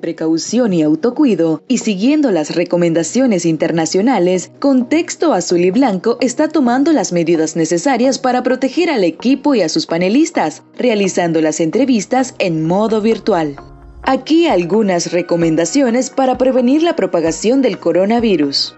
precaución y autocuido y siguiendo las recomendaciones internacionales, Contexto Azul y Blanco está tomando las medidas necesarias para proteger al equipo y a sus panelistas, realizando las entrevistas en modo virtual. Aquí algunas recomendaciones para prevenir la propagación del coronavirus.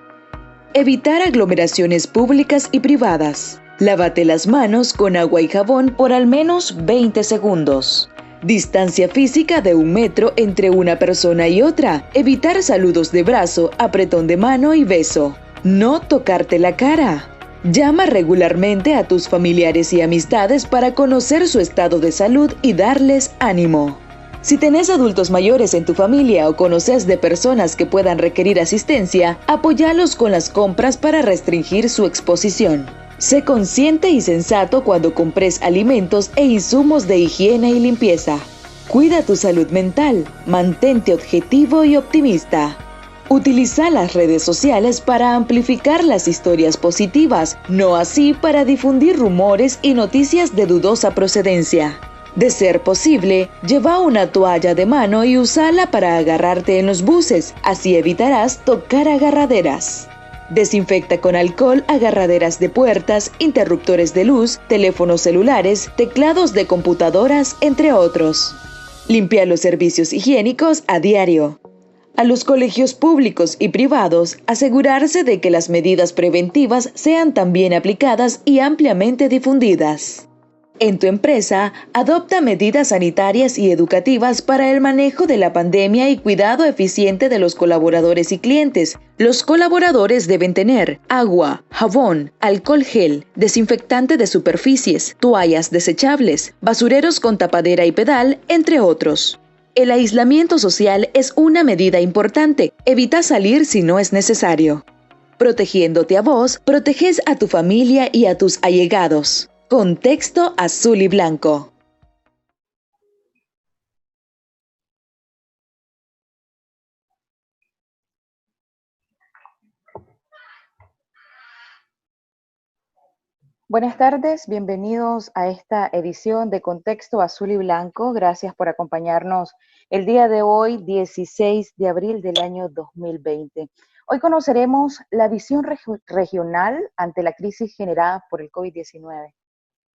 Evitar aglomeraciones públicas y privadas. Lávate las manos con agua y jabón por al menos 20 segundos. Distancia física de 1 metro entre una persona y otra. Evitar saludos de brazo, apretón de mano y beso. No tocarte la cara. Llama regularmente a tus familiares y amistades para conocer su estado de salud y darles ánimo. Si tenés adultos mayores en tu familia o conoces de personas que puedan requerir asistencia, apóyalos con las compras para restringir su exposición. Sé consciente y sensato cuando compres alimentos e insumos de higiene y limpieza. Cuida tu salud mental, mantente objetivo y optimista. Utiliza las redes sociales para amplificar las historias positivas, no así para difundir rumores y noticias de dudosa procedencia. De ser posible, lleva una toalla de mano y úsala para agarrarte en los buses, así evitarás tocar agarraderas. Desinfecta con alcohol agarraderas de puertas, interruptores de luz, teléfonos celulares, teclados de computadoras, entre otros. Limpia los servicios higiénicos a diario. A los colegios públicos y privados, asegurarse de que las medidas preventivas sean también aplicadas y ampliamente difundidas. En tu empresa, adopta medidas sanitarias y educativas para el manejo de la pandemia y cuidado eficiente de los colaboradores y clientes. Los colaboradores deben tener agua, jabón, alcohol gel, desinfectante de superficies, toallas desechables, basureros con tapadera y pedal, entre otros. El aislamiento social es una medida importante. Evita salir si no es necesario. Protegiéndote a vos, proteges a tu familia y a tus allegados. Contexto Azul y Blanco. Buenas tardes, bienvenidos a esta edición de Contexto Azul y Blanco. Gracias por acompañarnos el día de hoy, 16 de abril del año 2020. Hoy conoceremos la visión regional ante la crisis generada por el COVID-19.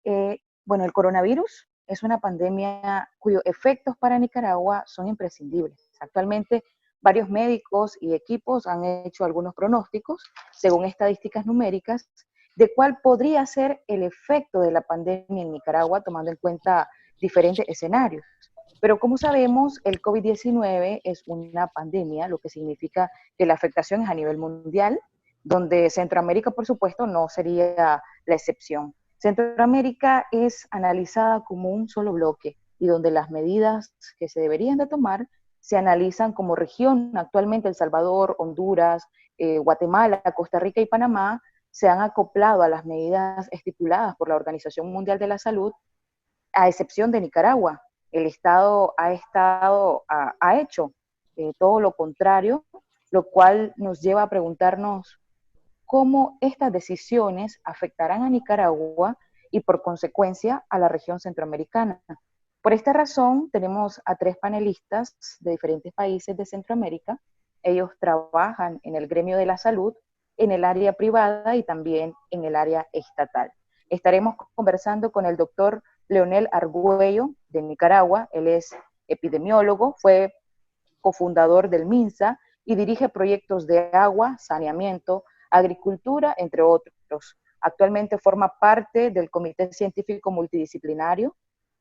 El coronavirus es una pandemia cuyos efectos para Nicaragua son imprescindibles. Actualmente, varios médicos y equipos han hecho algunos pronósticos, según estadísticas numéricas, de cuál podría ser el efecto de la pandemia en Nicaragua, tomando en cuenta diferentes escenarios. Pero como sabemos, el COVID-19 es una pandemia, lo que significa que la afectación es a nivel mundial, donde Centroamérica, por supuesto, no sería la excepción. Centroamérica es analizada como un solo bloque y donde las medidas que se deberían de tomar se analizan como región. Actualmente El Salvador, Honduras, Guatemala, Costa Rica y Panamá se han acoplado a las medidas estipuladas por la Organización Mundial de la Salud, a excepción de Nicaragua. El Estado ha hecho todo lo contrario, lo cual nos lleva a preguntarnos cómo estas decisiones afectarán a Nicaragua y por consecuencia a la región centroamericana. Por esta razón tenemos a 3 panelistas de diferentes países de Centroamérica. Ellos trabajan en el gremio de la salud, en el área privada y también en el área estatal. Estaremos conversando con el doctor Leonel Argüello de Nicaragua. Él es epidemiólogo, fue cofundador del MINSA y dirige proyectos de agua, saneamiento, agricultura, entre otros. Actualmente forma parte del Comité Científico Multidisciplinario,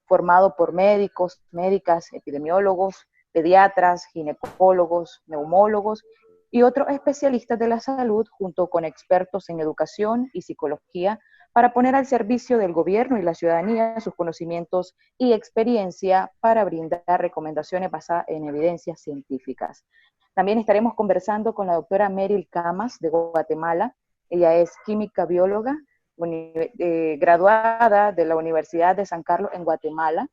formado por médicos, médicas, epidemiólogos, pediatras, ginecólogos, neumólogos y otros especialistas de la salud, junto con expertos en educación y psicología, para poner al servicio del gobierno y la ciudadanía sus conocimientos y experiencia para brindar recomendaciones basadas en evidencias científicas. También estaremos conversando con la doctora Meryl Camas de Guatemala. Ella es química bióloga, graduada de la Universidad de San Carlos en Guatemala,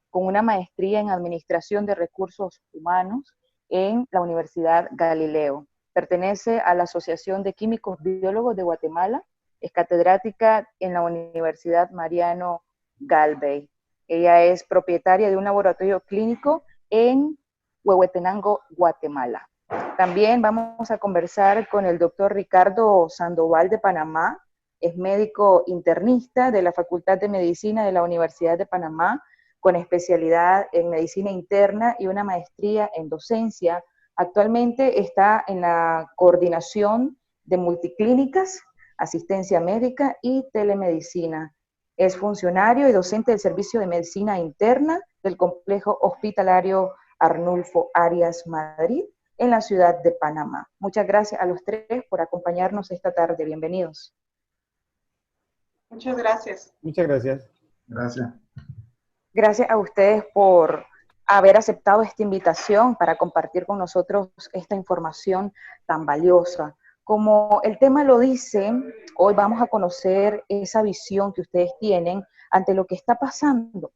con una maestría en Administración de Recursos Humanos en la Universidad Galileo. Pertenece a la Asociación de Químicos Biólogos de Guatemala. Es catedrática en la Universidad Mariano Galvey. Ella es propietaria de un laboratorio clínico en Huehuetenango, Guatemala. También vamos a conversar con el doctor Ricardo Sandoval de Panamá, es médico internista de la Facultad de Medicina de la Universidad de Panamá, con especialidad en medicina interna y una maestría en docencia. Actualmente está en la coordinación de multiclínicas, asistencia médica y telemedicina. Es funcionario y docente del Servicio de Medicina Interna del Complejo Hospitalario Arnulfo Arias Madrid en la ciudad de Panamá. Muchas gracias a los tres por acompañarnos esta tarde. Bienvenidos. Muchas gracias. Muchas gracias. Gracias. Gracias a ustedes por haber aceptado esta invitación para compartir con nosotros esta información tan valiosa. Como el tema lo dice, hoy vamos a conocer esa visión que ustedes tienen ante lo que está pasando,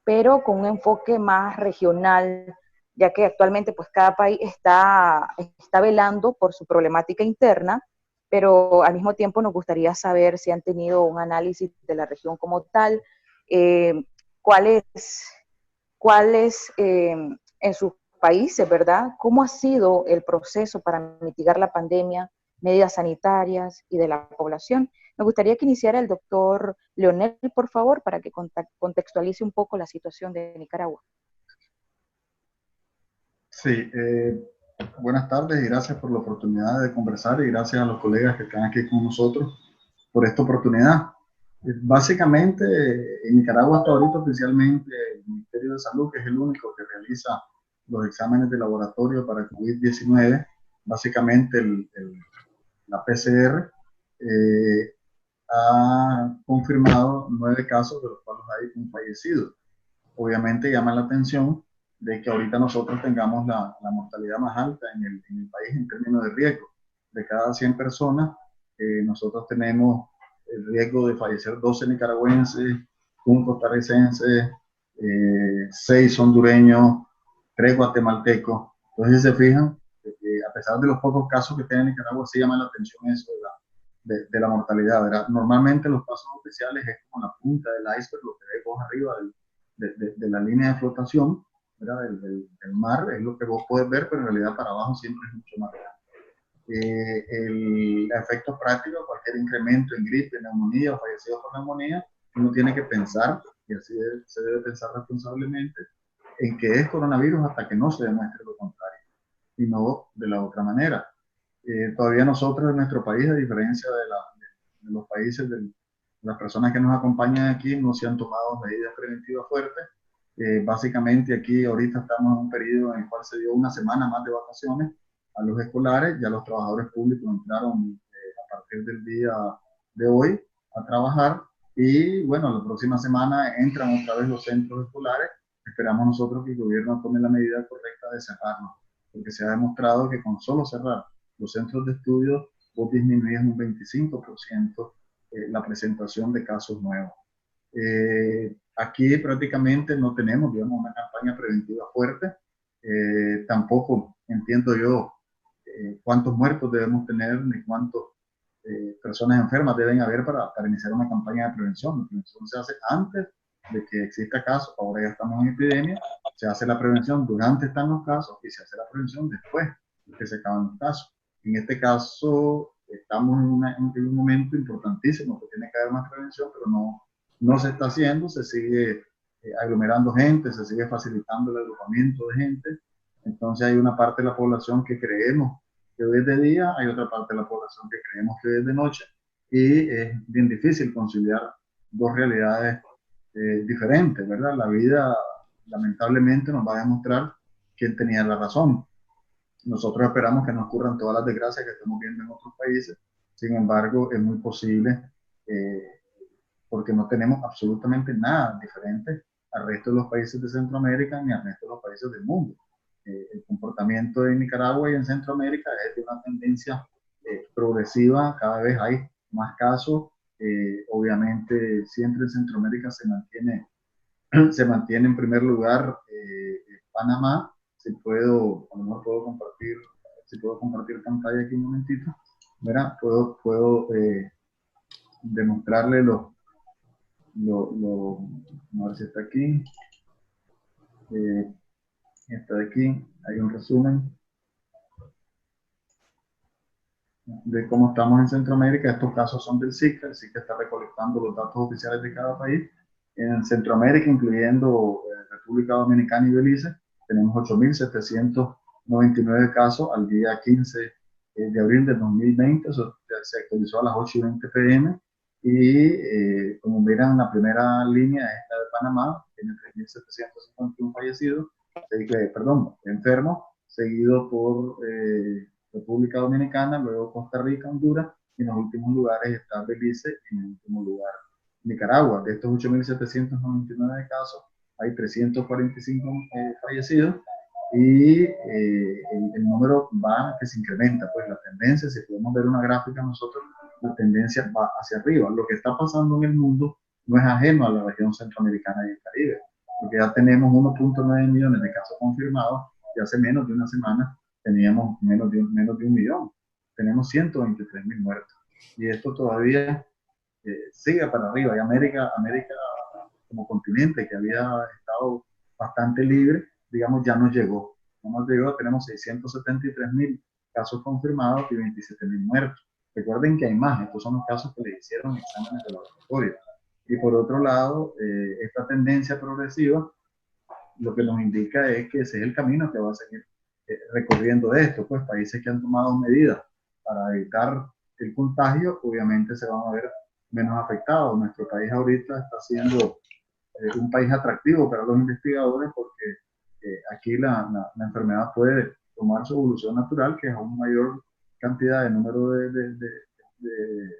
pero con un enfoque más regional, ya que actualmente pues cada país está velando por su problemática interna, pero al mismo tiempo nos gustaría saber si han tenido un análisis de la región como tal, cuáles en sus países, ¿verdad? ¿Cómo ha sido el proceso para mitigar la pandemia, medidas sanitarias y de la población? Me gustaría que iniciara el doctor Leonel, por favor, para que contextualice un poco la situación de Nicaragua. Sí, buenas tardes y gracias por la oportunidad de conversar y gracias a los colegas que están aquí con nosotros por esta oportunidad. Básicamente, en Nicaragua hasta ahorita oficialmente el Ministerio de Salud, que es el único que realiza los exámenes de laboratorio para COVID-19, básicamente la PCR, ha confirmado 9 casos, de los cuales hay un fallecido. Obviamente llama la atención de que ahorita nosotros tengamos la mortalidad más alta en el país en términos de riesgo. De cada 100 personas, nosotros tenemos el riesgo de fallecer 12 nicaragüenses, un costarricense, 6 hondureños, 3 guatemaltecos. Entonces, si se fijan, a pesar de los pocos casos que tiene Nicaragua, sí llama la atención eso de la mortalidad, ¿verdad? Normalmente los casos oficiales es como la punta del iceberg, lo que vemos arriba de la línea de flotación, ¿verdad? Del mar, es lo que vos podés ver, pero en realidad para abajo siempre es mucho más grande. El efecto práctico, cualquier incremento en gripe, neumonía o fallecidos por neumonía, uno tiene que pensar, y así se debe pensar responsablemente, en que es coronavirus hasta que no se demuestre lo contrario, y no de la otra manera. Todavía nosotros en nuestro país, a diferencia de los países, de las personas que nos acompañan aquí, no se han tomado medidas preventivas fuertes. Básicamente aquí ahorita estamos en un periodo en el cual se dio una semana más de vacaciones a los escolares, ya los trabajadores públicos entraron a partir del día de hoy a trabajar y bueno, la próxima semana entran otra vez los centros escolares. Esperamos nosotros que el gobierno tome la medida correcta de cerrarlos, porque se ha demostrado que con solo cerrar los centros de estudio vos disminuyes un 25% la presentación de casos nuevos. Aquí prácticamente no tenemos, digamos, una campaña preventiva fuerte. Tampoco entiendo yo cuántos muertos debemos tener ni cuántas personas enfermas deben haber para iniciar una campaña de prevención. La prevención se hace antes de que exista casos. Ahora ya estamos en epidemia. Se hace la prevención durante están los casos y se hace la prevención después que se acaban los casos. En este caso estamos en un momento importantísimo que tiene que haber más prevención, pero no se está haciendo, se sigue aglomerando gente, se sigue facilitando el agrupamiento de gente. Entonces hay una parte de la población que creemos que hoy es de día, hay otra parte de la población que creemos que hoy es de noche, y es bien difícil conciliar dos realidades diferentes, ¿verdad? La vida lamentablemente nos va a demostrar quién tenía la razón. Nosotros esperamos que no ocurran todas las desgracias que estamos viendo en otros países, sin embargo es muy posible porque no tenemos absolutamente nada diferente al resto de los países de Centroamérica ni al resto de los países del mundo. El comportamiento en Nicaragua y en Centroamérica es de una tendencia progresiva, cada vez hay más casos. Obviamente siempre en Centroamérica se mantiene en primer lugar Panamá. Si puedo, a lo mejor puedo compartir, si puedo compartir pantalla aquí un momentito, ¿verdad? Puedo demostrarle a ver si está aquí. Esta de aquí, hay un resumen de cómo estamos en Centroamérica. Estos casos son del SICA. El SICA está recolectando los datos oficiales de cada país. En Centroamérica, incluyendo República Dominicana y Belice, tenemos 8.799 casos al día 15 de abril de 2020. Eso se actualizó a las 8:20 p.m. Y como miran, la primera línea es esta de Panamá, tiene 3.751 fallecidos, enfermos, seguido por República Dominicana, luego Costa Rica, Honduras, y en los últimos lugares está Belice, y en el último lugar Nicaragua. De estos 8.799 casos, hay 345 fallecidos, y el número va que se incrementa. Pues la tendencia, si podemos ver una gráfica nosotros, la tendencia va hacia arriba. Lo que está pasando en el mundo no es ajeno a la región centroamericana y el Caribe, porque ya tenemos 1.9 millones de casos confirmados, y hace menos de una semana teníamos menos de 1 millón. Tenemos 123.000 muertos. Y esto todavía sigue para arriba. Y América como continente, que había estado bastante libre, digamos, ya nos llegó. Tenemos 673.000 casos confirmados y 27.000 muertos. Recuerden que hay más. Estos son los casos que le hicieron exámenes de laboratorio. Y por otro lado, esta tendencia progresiva lo que nos indica es que ese es el camino que va a seguir recorriendo esto. Pues países que han tomado medidas para evitar el contagio, obviamente se van a ver menos afectados. Nuestro país ahorita está siendo un país atractivo para los investigadores, porque aquí la enfermedad puede tomar su evolución natural, que es aún mayor cantidad de número de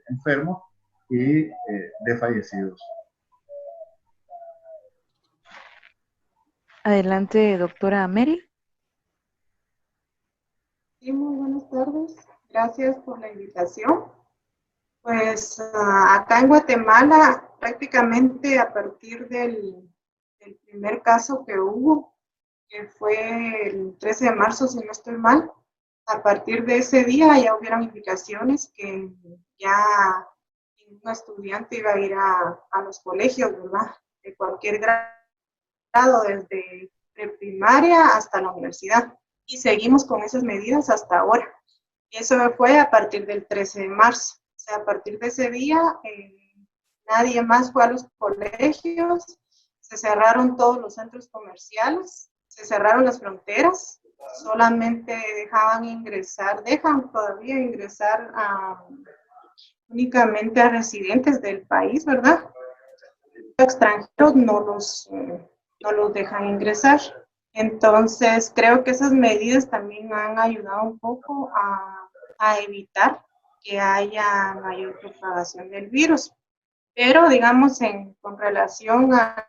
enfermos y de fallecidos. Adelante, doctora Mary. Sí, muy buenas tardes. Gracias por la invitación. Pues acá en Guatemala, prácticamente a partir del primer caso que hubo, que fue el 13 de marzo, si no estoy mal, a partir de ese día ya hubieron indicaciones que ya ningún estudiante iba a ir a los colegios, ¿verdad? De cualquier grado, desde preprimaria hasta la universidad. Y seguimos con esas medidas hasta ahora. Y eso fue a partir del 13 de marzo. O sea, a partir de ese día, nadie más fue a los colegios, se cerraron todos los centros comerciales, se cerraron las fronteras, solamente dejan todavía ingresar únicamente a residentes del país, ¿verdad? Extranjeros no los dejan ingresar. Entonces, creo que esas medidas también han ayudado un poco a evitar que haya mayor propagación del virus. Pero, digamos, con relación a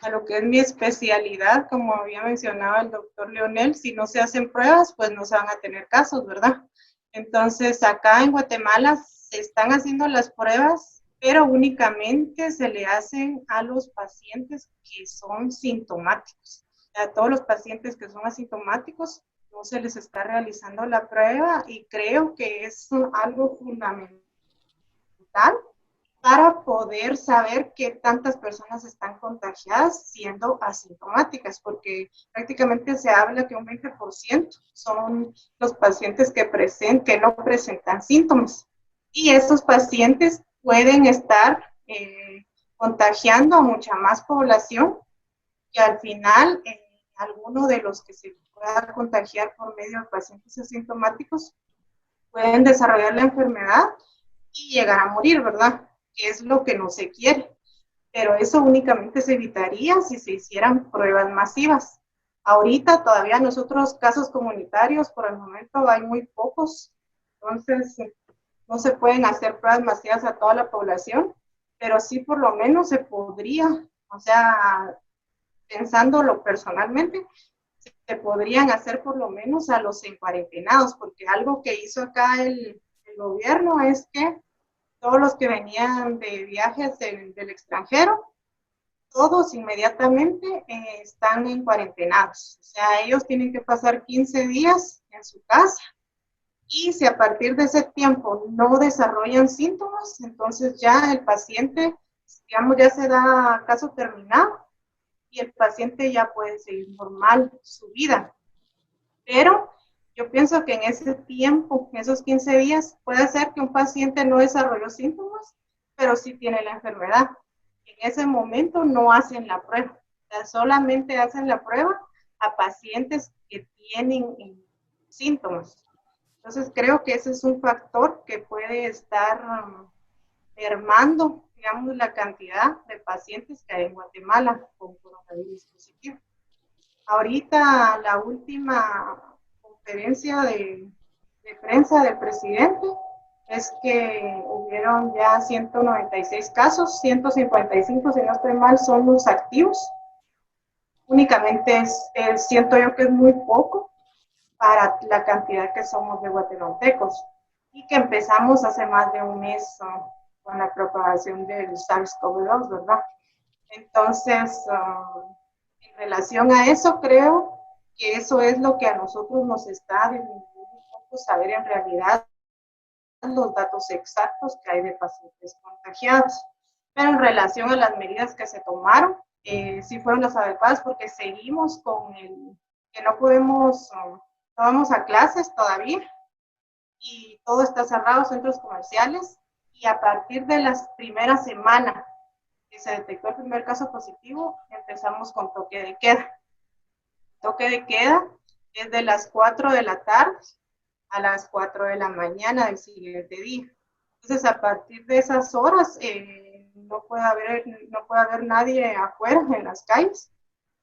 lo que es mi especialidad, como había mencionado el doctor Leonel, si no se hacen pruebas, pues no se van a tener casos, ¿verdad? Entonces, acá en Guatemala se están haciendo las pruebas, pero únicamente se le hacen a los pacientes que son sintomáticos. A todos los pacientes que son asintomáticos no se les está realizando la prueba, y creo que es algo fundamental para poder saber qué tantas personas están contagiadas siendo asintomáticas, porque prácticamente se habla que un 20% son los pacientes que no presentan síntomas, y estos pacientes pueden estar contagiando a mucha más población, que al final alguno de los que se pueda contagiar por medio de pacientes asintomáticos pueden desarrollar la enfermedad y llegar a morir, ¿verdad? Que es lo que no se quiere. Pero eso únicamente se evitaría si se hicieran pruebas masivas. Ahorita todavía nosotros casos comunitarios por el momento hay muy pocos, entonces no se pueden hacer pruebas masivas a toda la población, pero sí por lo menos se podría, o sea, pensándolo personalmente, se podrían hacer por lo menos a los encuarentenados, porque algo que hizo acá el gobierno es que todos los que venían de viajes del extranjero, todos inmediatamente están en cuarentenados. O sea, ellos tienen que pasar 15 días en su casa, y si a partir de ese tiempo no desarrollan síntomas, entonces ya el paciente, digamos, ya se da caso terminado, y el paciente ya puede seguir normal su vida. Pero yo pienso que en ese tiempo, en esos 15 días, puede ser que un paciente no desarrolló síntomas, pero sí tiene la enfermedad. En ese momento no hacen la prueba, o sea, solamente hacen la prueba a pacientes que tienen síntomas. Entonces creo que ese es un factor que puede estar mermando, digamos, la cantidad de pacientes que hay en Guatemala con coronavirus positivo. Ahorita la última conferencia de prensa del presidente es que hubieron ya 196 casos, 155 si no estoy mal son los activos. Únicamente siento yo que es muy poco para la cantidad que somos de guatemaltecos y que empezamos hace más de un mes con la propagación del SARS-CoV-2, ¿verdad? Entonces, en relación a eso, creo que eso es lo que a nosotros nos está disminuyendo un poco, saber en realidad los datos exactos que hay de pacientes contagiados. Pero en relación a las medidas que se tomaron, sí fueron las adecuadas porque seguimos con el que no podemos, no vamos a clases todavía y todo está cerrado, centros comerciales, y a partir de las primeras semanas que se detectó el primer caso positivo, empezamos con toque de queda. Toque de queda es de las 4 de la tarde a las 4 de la mañana del siguiente día. Entonces, a partir de esas horas, no puede haber nadie afuera en las calles.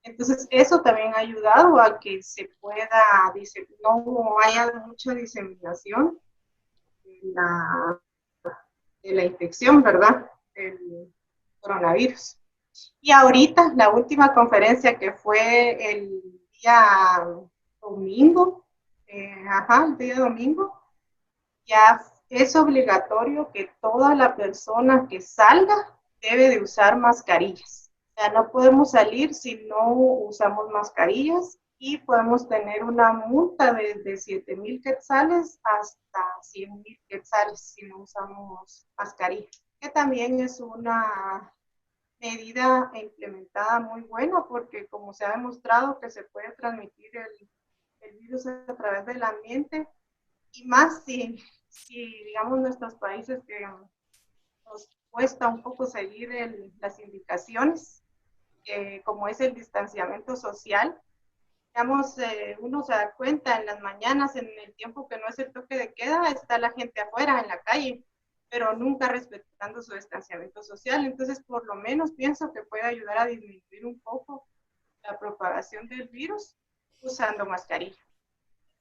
Entonces, eso también ha ayudado a que se pueda, no haya mucha diseminación de la infección, ¿verdad? El coronavirus. Y ahorita, la última conferencia que fue el día domingo, el día domingo, ya es obligatorio que toda la persona que salga debe de usar mascarillas. O sea, no podemos salir si no usamos mascarillas y podemos tener una multa desde 7,000 quetzales hasta 100,000 quetzales si no usamos mascarillas, que también es una medida implementada muy buena porque como se ha demostrado que se puede transmitir el virus a través del ambiente y más si digamos nuestros países que nos cuesta un poco seguir las indicaciones, como es el distanciamiento social. Digamos, uno se da cuenta en las mañanas, en el tiempo que no es el toque de queda, está la gente afuera en la calle, pero nunca respetando su distanciamiento social. Entonces, por lo menos pienso que puede ayudar a disminuir un poco la propagación del virus usando mascarilla.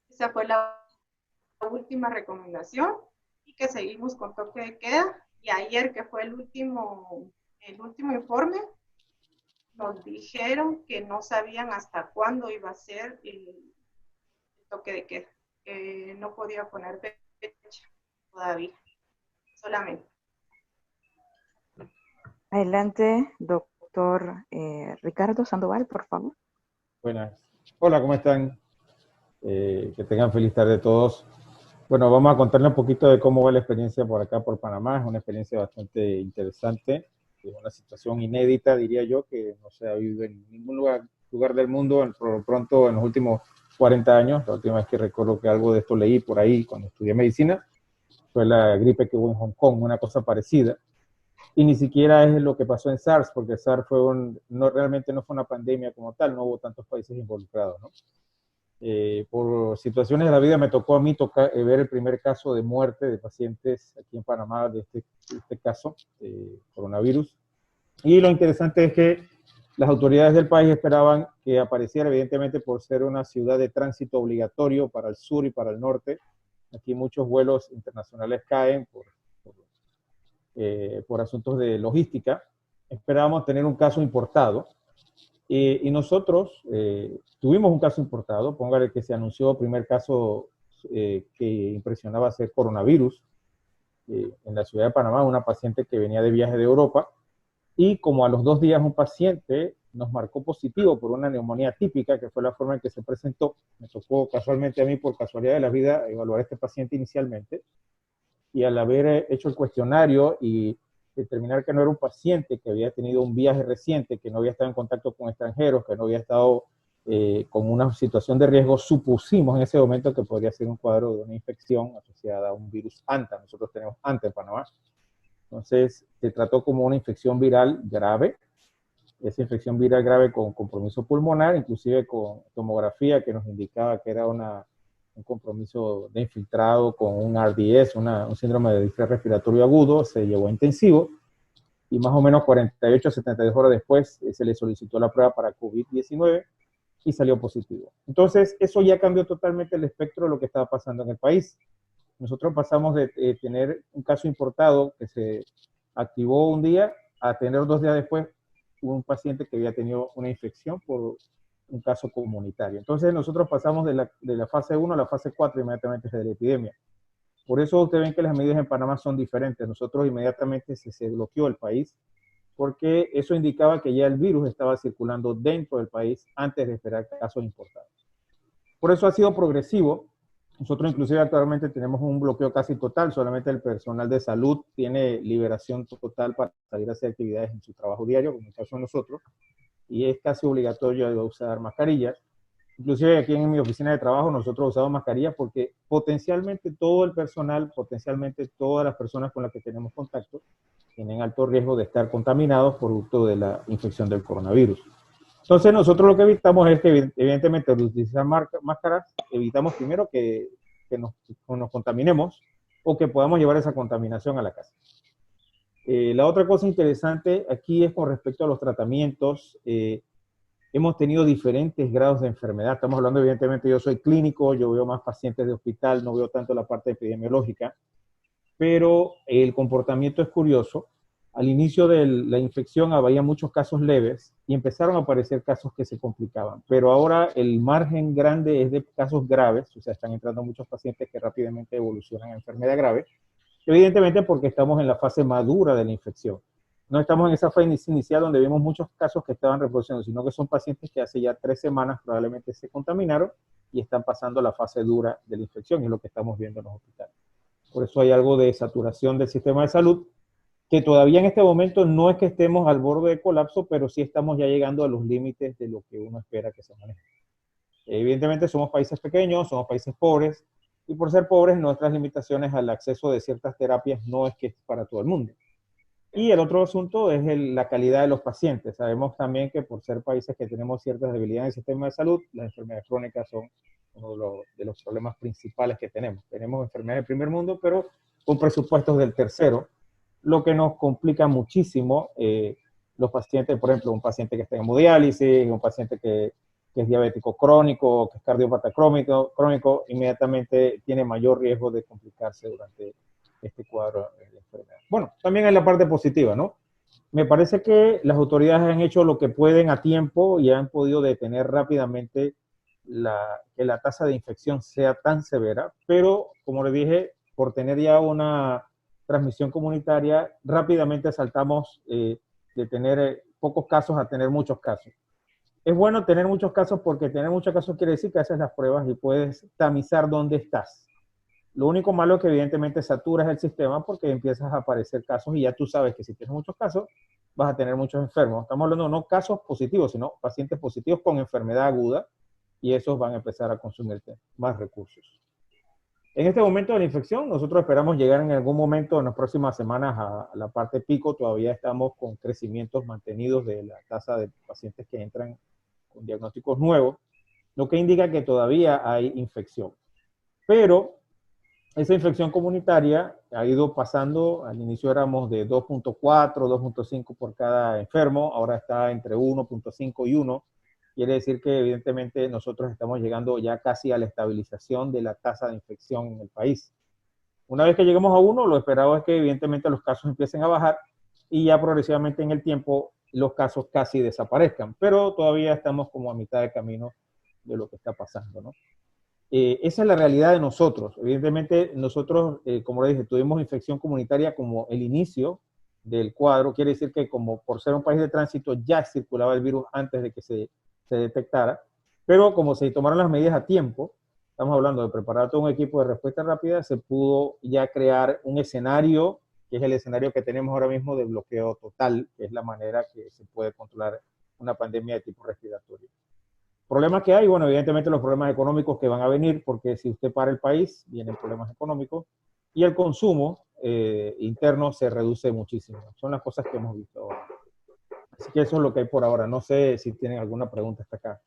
Esa fue la última recomendación y que seguimos con toque de queda. Y ayer, que fue el último informe, nos dijeron que no sabían hasta cuándo iba a ser el toque de queda. No podía poner fecha todavía, solamente. Adelante, doctor Ricardo Sandoval, por favor. Buenas. Hola, ¿cómo están? Que tengan feliz tarde todos. Bueno, vamos a contarles un poquito de cómo va la experiencia por acá, por Panamá. Es una experiencia bastante interesante. Es una situación inédita, diría yo, que no se ha vivido en ningún lugar del mundo, por lo pronto en los últimos 40 años. La última vez que recuerdo que algo de esto leí por ahí cuando estudié medicina fue la gripe que hubo en Hong Kong, una cosa parecida. Y ni siquiera es lo que pasó en SARS, porque SARS realmente no fue una pandemia como tal, no hubo tantos países involucrados, ¿no? Por situaciones de la vida me tocó a mí ver el primer caso de muerte de pacientes aquí en Panamá de este caso de coronavirus. Y lo interesante es que las autoridades del país esperaban que apareciera, evidentemente por ser una ciudad de tránsito obligatorio para el sur y para el norte. Aquí muchos vuelos internacionales caen por asuntos de logística. Esperábamos tener un caso importado. Y nosotros tuvimos un caso importado, póngale que se anunció el primer caso que impresionaba ser coronavirus en la ciudad de Panamá, una paciente que venía de viaje de Europa, y como a los 2 días un paciente nos marcó positivo por una neumonía típica, que fue la forma en que se presentó. Me tocó casualmente a mí, por casualidad de la vida, evaluar a este paciente inicialmente, y al haber hecho el cuestionario y determinar que no era un paciente que había tenido un viaje reciente, que no había estado en contacto con extranjeros, que no había estado con una situación de riesgo, supusimos en ese momento que podría ser un cuadro de una infección asociada a un virus ANTA. Nosotros tenemos ANTA en Panamá. Entonces, se trató como una infección viral grave. Esa infección viral grave con compromiso pulmonar, inclusive con tomografía que nos indicaba que era un compromiso de infiltrado con un RDS, un síndrome de distrés respiratorio agudo, se llevó a intensivo y más o menos 48 a 72 horas después se le solicitó la prueba para COVID-19 y salió positivo. Entonces, eso ya cambió totalmente el espectro de lo que estaba pasando en el país. Nosotros pasamos de tener un caso importado que se activó un día a tener 2 días después un paciente que había tenido una infección por un caso comunitario. Entonces nosotros pasamos de la fase 1 a la fase 4 inmediatamente desde la epidemia. Por eso ustedes ven que las medidas en Panamá son diferentes. Nosotros inmediatamente se bloqueó el país porque eso indicaba que ya el virus estaba circulando dentro del país antes de esperar casos importados. Por eso ha sido progresivo. Nosotros inclusive actualmente tenemos un bloqueo casi total, solamente el personal de salud tiene liberación total para salir a hacer actividades en su trabajo diario, como en el caso de nosotros, y es casi obligatorio usar mascarillas. Inclusive aquí en mi oficina de trabajo nosotros usamos mascarillas porque potencialmente todo el personal, potencialmente todas las personas con las que tenemos contacto, tienen alto riesgo de estar contaminados producto de la infección del coronavirus. Entonces nosotros lo que evitamos es que evidentemente al utilizar máscaras, evitamos primero que nos contaminemos o que podamos llevar esa contaminación a la casa. La otra cosa interesante aquí es con respecto a los tratamientos. Hemos tenido diferentes grados de enfermedad. Estamos hablando, evidentemente, yo soy clínico, yo veo más pacientes de hospital, no veo tanto la parte epidemiológica, pero el comportamiento es curioso. Al inicio de la infección había muchos casos leves y empezaron a aparecer casos que se complicaban, pero ahora el margen grande es de casos graves, o sea, están entrando muchos pacientes que rápidamente evolucionan a enfermedad grave, evidentemente porque estamos en la fase madura de la infección. No estamos en esa fase inicial donde vemos muchos casos que estaban reproduciendo, sino que son pacientes que hace ya 3 semanas probablemente se contaminaron y están pasando la fase dura de la infección, y es lo que estamos viendo en los hospitales. Por eso hay algo de saturación del sistema de salud, que todavía en este momento no es que estemos al borde de colapso, pero sí estamos ya llegando a los límites de lo que uno espera que se maneje. Evidentemente somos países pequeños, somos países pobres, y por ser pobres nuestras limitaciones al acceso de ciertas terapias no es que es para todo el mundo. Y el otro asunto es la calidad de los pacientes. Sabemos también que por ser países que tenemos ciertas debilidades en el sistema de salud, las enfermedades crónicas son uno de los problemas principales que tenemos. Tenemos enfermedades del primer mundo, pero con presupuestos del tercero, lo que nos complica muchísimo los pacientes, por ejemplo, un paciente que está en hemodiálisis, un paciente que es diabético crónico, que es cardiópata crónico, inmediatamente tiene mayor riesgo de complicarse durante este cuadro de enfermedad. Bueno, también hay la parte positiva, ¿no? Me parece que las autoridades han hecho lo que pueden a tiempo y han podido detener rápidamente que la tasa de infección sea tan severa, pero como le dije, por tener ya una transmisión comunitaria, rápidamente saltamos de tener pocos casos a tener muchos casos. Es bueno tener muchos casos porque tener muchos casos quiere decir que haces las pruebas y puedes tamizar dónde estás. Lo único malo es que evidentemente saturas el sistema porque empiezas a aparecer casos y ya tú sabes que si tienes muchos casos vas a tener muchos enfermos. Estamos hablando no casos positivos, sino pacientes positivos con enfermedad aguda, y esos van a empezar a consumirte más recursos. En este momento de la infección, nosotros esperamos llegar en algún momento en las próximas semanas a la parte pico. Todavía estamos con crecimientos mantenidos de la tasa de pacientes que entran con diagnósticos nuevos, lo que indica que todavía hay infección. Pero esa infección comunitaria ha ido pasando. Al inicio éramos de 2.4, 2.5 por cada enfermo, ahora está entre 1.5 y 1. Quiere decir que evidentemente nosotros estamos llegando ya casi a la estabilización de la tasa de infección en el país. Una vez que lleguemos a 1, lo esperado es que evidentemente los casos empiecen a bajar y ya progresivamente en el tiempo los casos casi desaparezcan, pero todavía estamos como a mitad de camino de lo que está pasando, ¿no? Esa es la realidad de nosotros. Evidentemente nosotros, como le dije, tuvimos infección comunitaria como el inicio del cuadro. Quiere decir que como por ser un país de tránsito ya circulaba el virus antes de que se detectara, pero como se tomaron las medidas a tiempo, estamos hablando de preparar todo un equipo de respuesta rápida, se pudo ya crear un escenario que es el escenario que tenemos ahora mismo de bloqueo total, que es la manera que se puede controlar una pandemia de tipo respiratorio. ¿Problemas que hay? Bueno, evidentemente los problemas económicos que van a venir, porque si usted para el país, vienen problemas económicos, y el consumo interno se reduce muchísimo. Son las cosas que hemos visto ahora. Así que eso es lo que hay por ahora. No sé si tienen alguna pregunta hasta acá.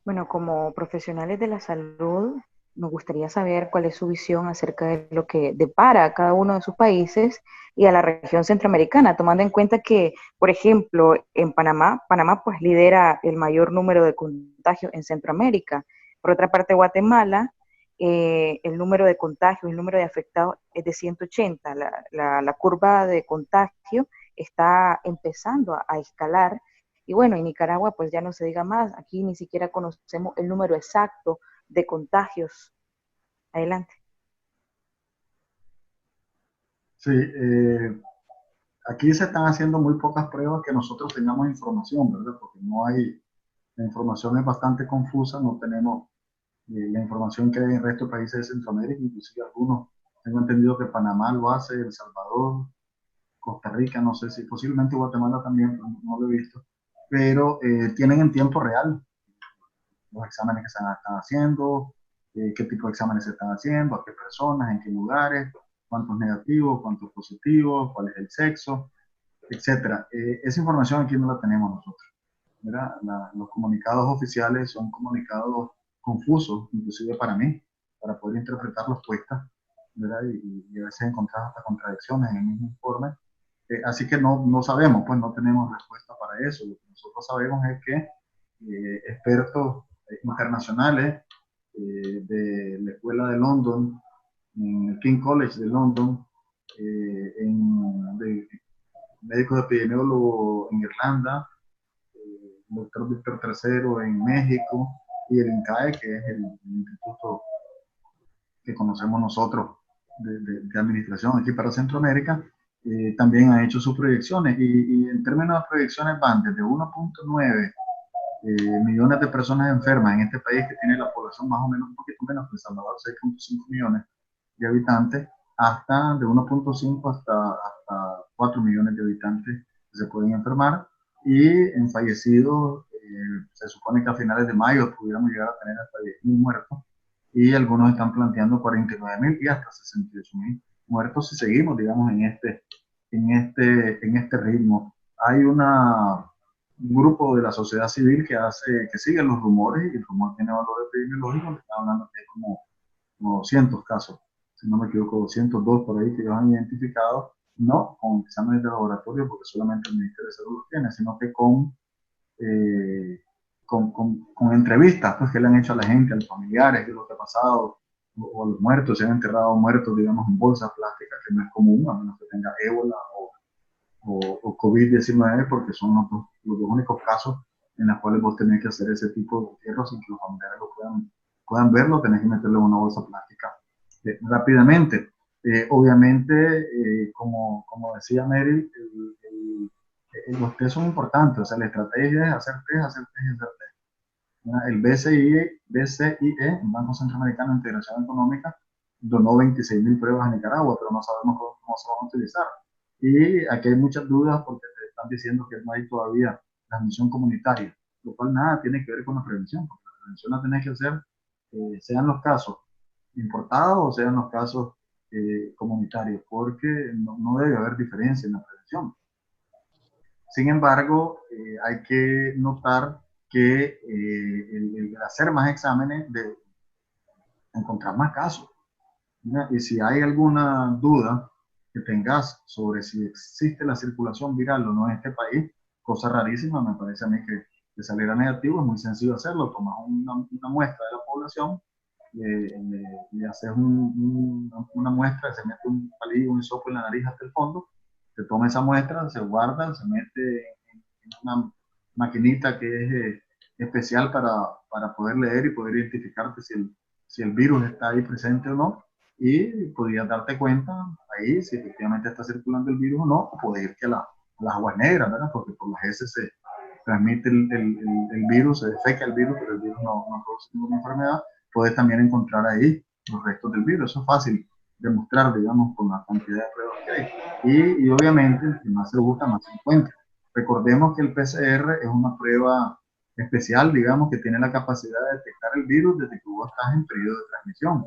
Bueno, como profesionales de la salud, nos gustaría saber cuál es su visión acerca de lo que depara a cada uno de sus países y a la región centroamericana, tomando en cuenta que, por ejemplo, en Panamá pues lidera el mayor número de contagios en Centroamérica. Por otra parte, Guatemala, el número de contagios, el número de afectados es de 180. La curva de contagio está empezando a escalar. Y bueno, en Nicaragua pues ya no se diga más, aquí ni siquiera conocemos el número exacto de contagios. Adelante. Sí, aquí se están haciendo muy pocas pruebas que nosotros tengamos información, ¿verdad? Porque no hay, la información es bastante confusa, no tenemos la información que hay en el resto de países de Centroamérica, inclusive algunos, tengo entendido que Panamá lo hace, El Salvador, Costa Rica, no sé si posiblemente Guatemala también, no lo he visto, pero tienen en tiempo real los exámenes que se están haciendo, qué tipo de exámenes se están haciendo, a qué personas, en qué lugares, cuántos negativos, cuántos positivos, cuál es el sexo, etcétera. Esa información aquí no la tenemos nosotros. Los comunicados oficiales son comunicados confusos, inclusive para mí, para poder interpretarlos puestas, ¿verdad? Y a veces encontrar hasta contradicciones en el mismo informe. Así que no sabemos, pues no tenemos respuesta para eso. Lo que nosotros sabemos es que expertos internacionales de la Escuela de London, en el King College de London, de médicos epidemiólogos en Irlanda, el doctor Víctor III en México y el INCAE, que es el instituto que conocemos nosotros de administración aquí para Centroamérica, también han hecho sus proyecciones y en términos de proyecciones van desde 1.9 millones de personas enfermas en este país que tiene la población más o menos un poquito menos que El Salvador, 6.5 millones de habitantes, hasta de 1.5 hasta 4 millones de habitantes que se pueden enfermar, y en fallecidos se supone que a finales de mayo pudiéramos llegar a tener hasta 10.000 muertos, y algunos están planteando 49.000 y hasta 68.000 muertos si seguimos, digamos, en este ritmo. Hay un grupo de la sociedad civil que sigue los rumores, y el rumor tiene valor epidemiológico, le está hablando que hay como 200 casos, si no me equivoco, 202 por ahí que ellos han identificado, no con exámenes de laboratorio, porque solamente el Ministerio de Salud los tiene, sino que con entrevistas pues, que le han hecho a la gente, a los familiares, de lo que ha pasado, o a los muertos, se han enterrado muertos, digamos, en bolsas plásticas, que no es común, a menos que tenga ébola o COVID-19, porque son los dos únicos casos en los cuales vos tenés que hacer ese tipo de entierro sin que los familiares lo puedan verlo, tenés que meterle en una bolsa plástica rápidamente. Obviamente, como decía Meryl, los test son importantes, o sea, la estrategia es hacer test, hacer test y hacer test. El BCIE, el Banco Centroamericano de Integración Económica, donó 26.000 pruebas a Nicaragua, pero no sabemos cómo se van a utilizar. Y aquí hay muchas dudas porque te están diciendo que no hay todavía transmisión comunitaria, lo cual nada tiene que ver con la prevención, porque la prevención la tenés que hacer, sean los casos importados o sean los casos comunitarios, porque no debe haber diferencia en la prevención. Sin embargo, hay que notar que el hacer más exámenes de encontrar más casos, ¿no? Y si hay alguna duda que tengas sobre si existe la circulación viral o no en este país, cosa rarísima, me parece a mí que saliera negativo, es muy sencillo hacerlo, tomas una muestra de la población, le haces una muestra, se mete un palillo, un hisopo en la nariz hasta el fondo, se toma esa muestra, se guarda, se mete en una maquinita que es especial para poder leer y poder identificarte si el virus está ahí presente o no, y podrías darte cuenta ahí si efectivamente está circulando el virus o no, o puede ir que las aguas negras, ¿verdad? Porque por las heces se transmite el virus, se defeca el virus, pero el virus no produce ninguna enfermedad. Puedes también encontrar ahí los restos del virus, eso es fácil. demostrar, digamos, con la cantidad de pruebas que hay. Y obviamente, el que más se busca, más se encuentra. Recordemos que el PCR es una prueba especial, digamos, que tiene la capacidad de detectar el virus desde que vos estás en periodo de transmisión.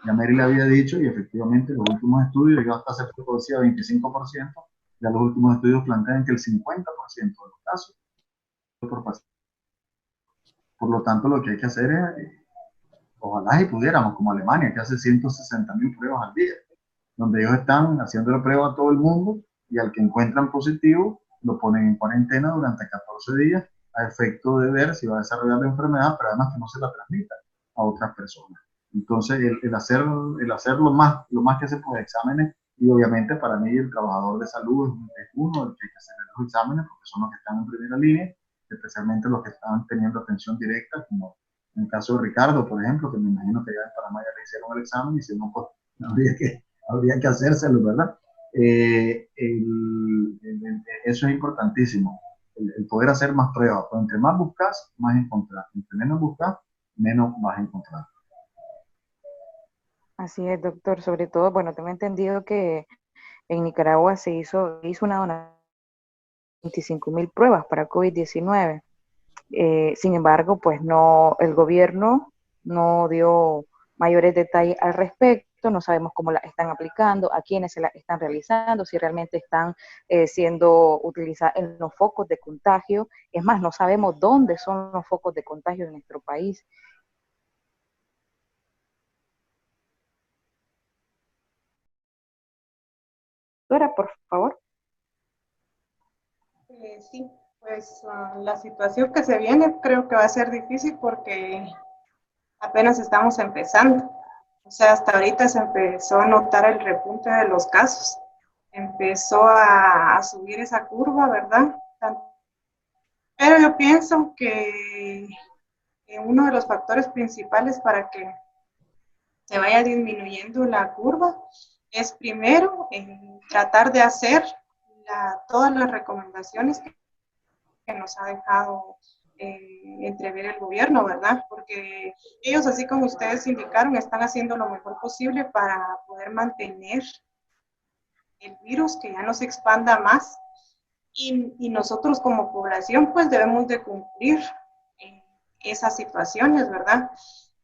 Ya Mary le había dicho, y efectivamente los últimos estudios, yo hasta hace poco decía 25%, ya los últimos estudios plantean que el 50% de los casos por paciente. Por lo tanto, lo que hay que hacer es, ojalá si pudiéramos, como Alemania, que hace 160.000 pruebas al día, donde ellos están haciendo la prueba a todo el mundo y al que encuentran positivo lo ponen en cuarentena durante 14 días a efecto de ver si va a desarrollar la enfermedad, pero además que no se la transmita a otras personas. Entonces, el hacer lo más que se puede exámenes, y obviamente para mí el trabajador de salud es uno del que hay que hacer los exámenes, porque son los que están en primera línea, especialmente los que están teniendo atención directa, como en el caso de Ricardo, por ejemplo, que me imagino que ya en Panamá ya le hicieron el examen, y si no, pues habría que hacérselo, ¿verdad? Eso es importantísimo, el poder hacer más pruebas. Pues entre más buscas, más encontrás. Entre menos buscas, menos vas a encontrar. Así es, doctor. Sobre todo, bueno, tengo entendido que en Nicaragua se hizo una donación de 25.000 pruebas para COVID-19. Sin embargo, pues no, el gobierno no dio mayores detalles al respecto, no sabemos cómo la están aplicando, a quiénes se la están realizando, si realmente están siendo utilizadas en los focos de contagio. Es más, no sabemos dónde son los focos de contagio en nuestro país. Doctora, por favor. Sí, pues la situación que se viene creo que va a ser difícil porque apenas estamos empezando. O sea, hasta ahorita se empezó a notar el repunte de los casos. Empezó a subir esa curva, ¿verdad? Pero yo pienso que uno de los factores principales para que se vaya disminuyendo la curva es primero tratar de hacer todas las recomendaciones que nos ha dejado entrever el gobierno, ¿verdad? Porque ellos, así como ustedes indicaron, están haciendo lo mejor posible para poder mantener el virus, que ya no se expanda más, y nosotros como población pues debemos de cumplir esas situaciones, ¿verdad?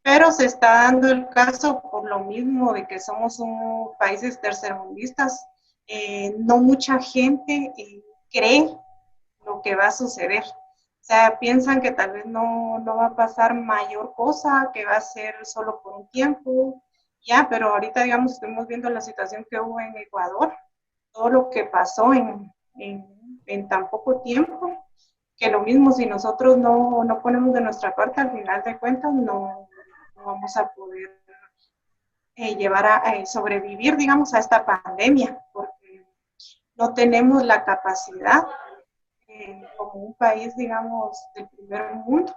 Pero se está dando el caso por lo mismo de que somos un países tercermundistas, no mucha gente cree lo que va a suceder. O sea, piensan que tal vez no va a pasar mayor cosa, que va a ser solo por un tiempo, ya, pero ahorita, digamos, estamos viendo la situación que hubo en Ecuador, todo lo que pasó en tan poco tiempo, que lo mismo si nosotros no ponemos de nuestra parte, al final de cuentas no vamos a poder sobrevivir, digamos, a esta pandemia, porque no tenemos la capacidad como un país, digamos, del primer mundo.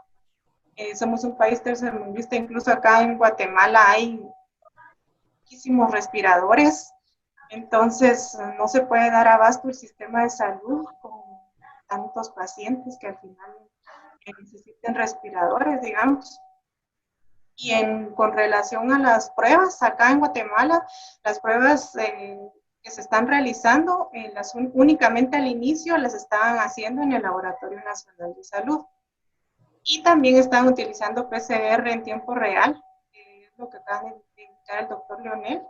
Somos un país tercermundista, incluso acá en Guatemala hay muchísimos respiradores, entonces no se puede dar abasto el sistema de salud con tantos pacientes que al final necesiten respiradores, digamos. Y con relación a las pruebas, acá en Guatemala, las pruebas que se están realizando, únicamente al inicio las estaban haciendo en el Laboratorio Nacional de Salud. Y también están utilizando PCR en tiempo real, que es lo que acaba de indicar el doctor Leonel,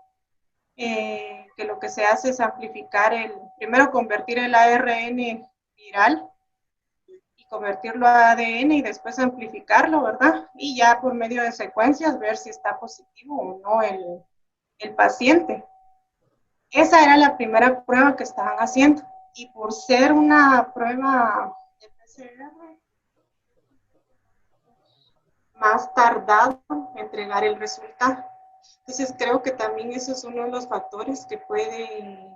que lo que se hace es amplificar primero convertir el ARN viral y convertirlo a ADN y después amplificarlo, ¿verdad? Y ya por medio de secuencias ver si está positivo o no el paciente. Esa era la primera prueba que estaban haciendo. Y por ser una prueba de PCR, más tardado entregar el resultado. Entonces creo que también eso es uno de los factores que puede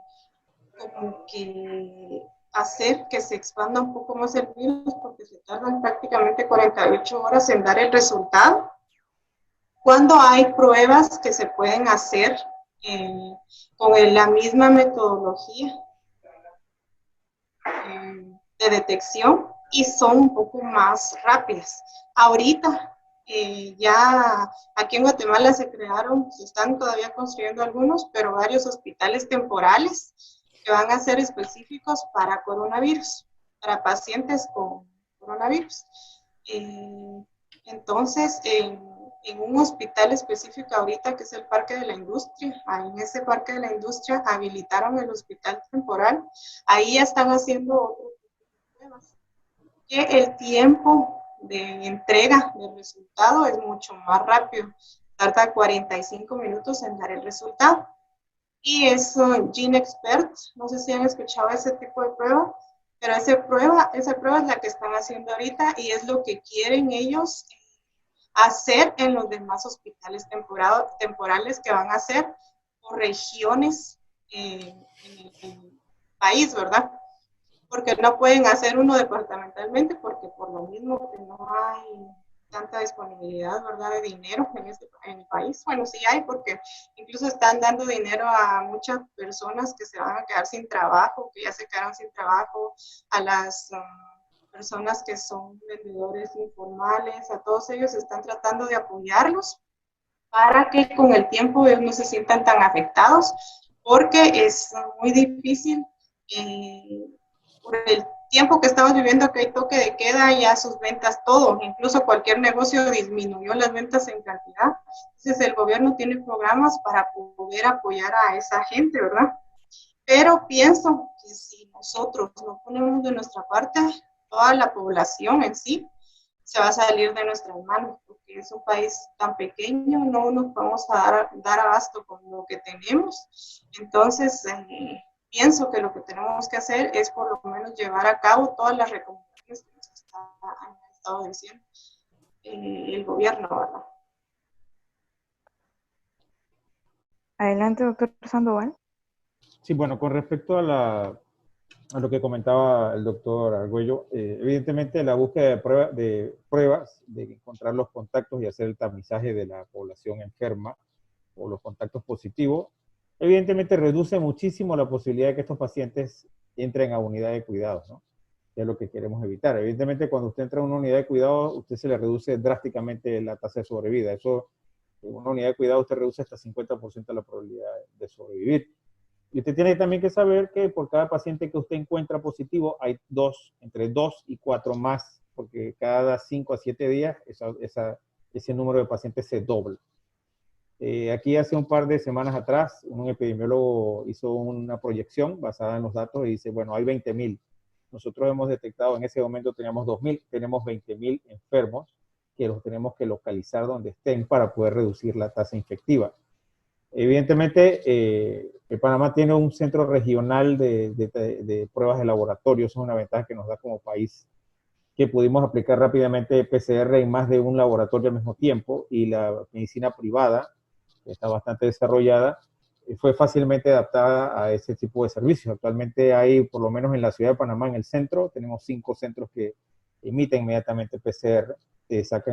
como que hacer que se expanda un poco más el virus, porque se tardan prácticamente 48 horas en dar el resultado. Cuando hay pruebas que se pueden hacer con la misma metodología de detección y son un poco más rápidas. Ahorita Ya aquí en Guatemala se crearon, se están todavía construyendo algunos, pero varios hospitales temporales que van a ser específicos para coronavirus, para pacientes con coronavirus. Entonces, en un hospital específico ahorita, que es el Parque de la Industria, ahí en ese Parque de la Industria habilitaron el hospital temporal, ahí ya están haciendo otras pruebas, que el tiempo de entrega del resultado es mucho más rápido, tarda 45 minutos en dar el resultado. Y es GeneXpert, no sé si han escuchado ese tipo de prueba, pero esa prueba es la que están haciendo ahorita y es lo que quieren ellos hacer en los demás hospitales temporales que van a hacer por regiones en el país, ¿verdad? Porque no pueden hacer uno departamentalmente, porque por lo mismo que no hay tanta disponibilidad, ¿verdad?, de dinero en el país. Bueno, sí hay, porque incluso están dando dinero a muchas personas que se van a quedar sin trabajo, que ya se quedaron sin trabajo, a las personas que son vendedores informales, a todos ellos están tratando de apoyarlos para que con el tiempo ellos no se sientan tan afectados, porque es muy difícil por el tiempo que estamos viviendo, que hay toque de queda, ya sus ventas, todo, incluso cualquier negocio disminuyó las ventas en cantidad. Entonces el gobierno tiene programas para poder apoyar a esa gente, ¿verdad? Pero pienso que si nosotros no ponemos de nuestra parte, toda la población en sí se va a salir de nuestras manos, porque es un país tan pequeño, no nos vamos a dar abasto con lo que tenemos. Entonces, pienso que lo que tenemos que hacer es por lo menos llevar a cabo todas las recomendaciones que nos han estado diciendo el gobierno, ¿verdad? Adelante, doctor Sandoval. Sí, bueno, con respecto a lo que comentaba el doctor Argüello, evidentemente la búsqueda de pruebas, de encontrar los contactos y hacer el tamizaje de la población enferma o los contactos positivos, evidentemente reduce muchísimo la posibilidad de que estos pacientes entren a unidad de cuidados, ¿no? Que es lo que queremos evitar. Evidentemente, cuando usted entra a una unidad de cuidados, usted se le reduce drásticamente la tasa de sobrevida. Eso, en una unidad de cuidados, usted reduce hasta 50% la probabilidad de sobrevivir. Y usted tiene también que saber que por cada paciente que usted encuentra positivo, hay entre 2 y 4 más, porque cada 5 a 7 días ese número de pacientes se dobla. Aquí hace un par de semanas atrás, un epidemiólogo hizo una proyección basada en los datos y dice, bueno, hay 20,000. Nosotros hemos detectado, en ese momento teníamos 2,000, tenemos 20,000 enfermos que los tenemos que localizar donde estén para poder reducir la tasa infectiva. Evidentemente, Panamá tiene un centro regional de pruebas de laboratorio, eso es una ventaja que nos da como país, que pudimos aplicar rápidamente PCR en más de un laboratorio al mismo tiempo, y la medicina privada, que está bastante desarrollada, fue fácilmente adaptada a ese tipo de servicios. Actualmente hay, por lo menos en la ciudad de Panamá, en el centro, tenemos 5 centros que emiten inmediatamente PCR.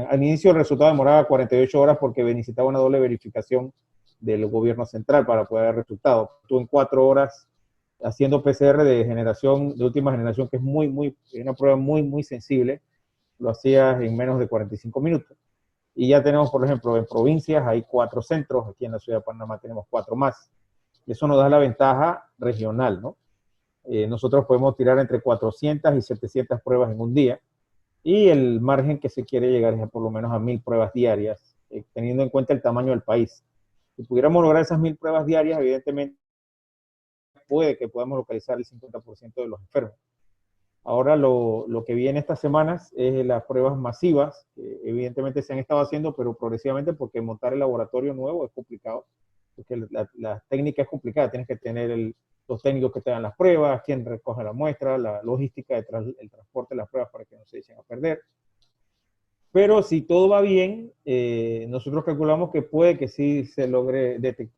Al inicio el resultado demoraba 48 horas porque necesitaba una doble verificación del gobierno central para poder dar resultados. Tú en 4 horas haciendo PCR de última generación, que es una prueba muy sensible, lo hacías en menos de 45 minutos. Y ya tenemos, por ejemplo, en provincias hay 4 centros, aquí en la ciudad de Panamá tenemos 4 más. Y eso nos da la ventaja regional, ¿no? Nosotros podemos tirar entre 400 y 700 pruebas en un día, y el margen que se quiere llegar es por lo menos a 1,000 pruebas diarias, teniendo en cuenta el tamaño del país. Si pudiéramos lograr esas 1,000 pruebas diarias, evidentemente puede que podamos localizar el 50% de los enfermos. Ahora lo que viene estas semanas es las pruebas masivas, que evidentemente se han estado haciendo, pero progresivamente, porque montar el laboratorio nuevo es complicado, porque la técnica es complicada. Tienes que tener los técnicos que te hagan las pruebas, quien recoja la muestra, la logística, el transporte de las pruebas para que no se echen a perder. Pero si todo va bien, nosotros calculamos que puede que sí se logre detectarlo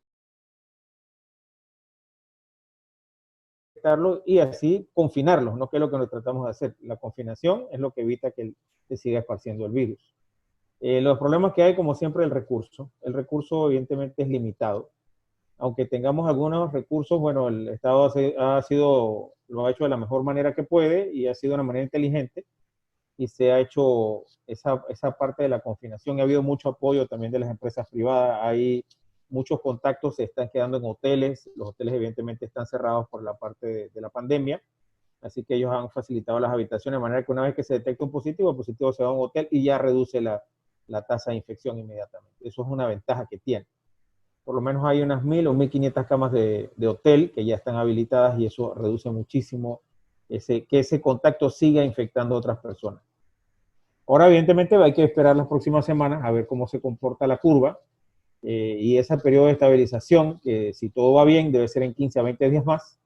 y así confinarlos, ¿no? Que es lo que nos tratamos de hacer. La confinación es lo que evita que se siga esparciendo el virus. Los problemas que hay, como siempre, el recurso. El recurso evidentemente es limitado. Aunque tengamos algunos recursos, bueno, el Estado lo ha hecho de la mejor manera que puede y ha sido de una manera inteligente. y se ha hecho esa parte de la confinación. Ha habido mucho apoyo también de las empresas privadas. Hay muchos contactos, se están quedando en hoteles. Los hoteles evidentemente están cerrados por la parte de la pandemia, así que ellos han facilitado las habitaciones de manera que una vez que se detecta un positivo, el positivo se va a un hotel y ya reduce la tasa de infección inmediatamente. Eso es una ventaja que tiene. Por lo menos hay unas 1.000 o 1.500 camas de hotel que ya están habilitadas y eso reduce muchísimo que ese contacto siga infectando a otras personas. Ahora, evidentemente, hay que esperar las próximas semanas a ver cómo se comporta la curva y ese periodo de estabilización, que si todo va bien, debe ser en 15 a 20 días más.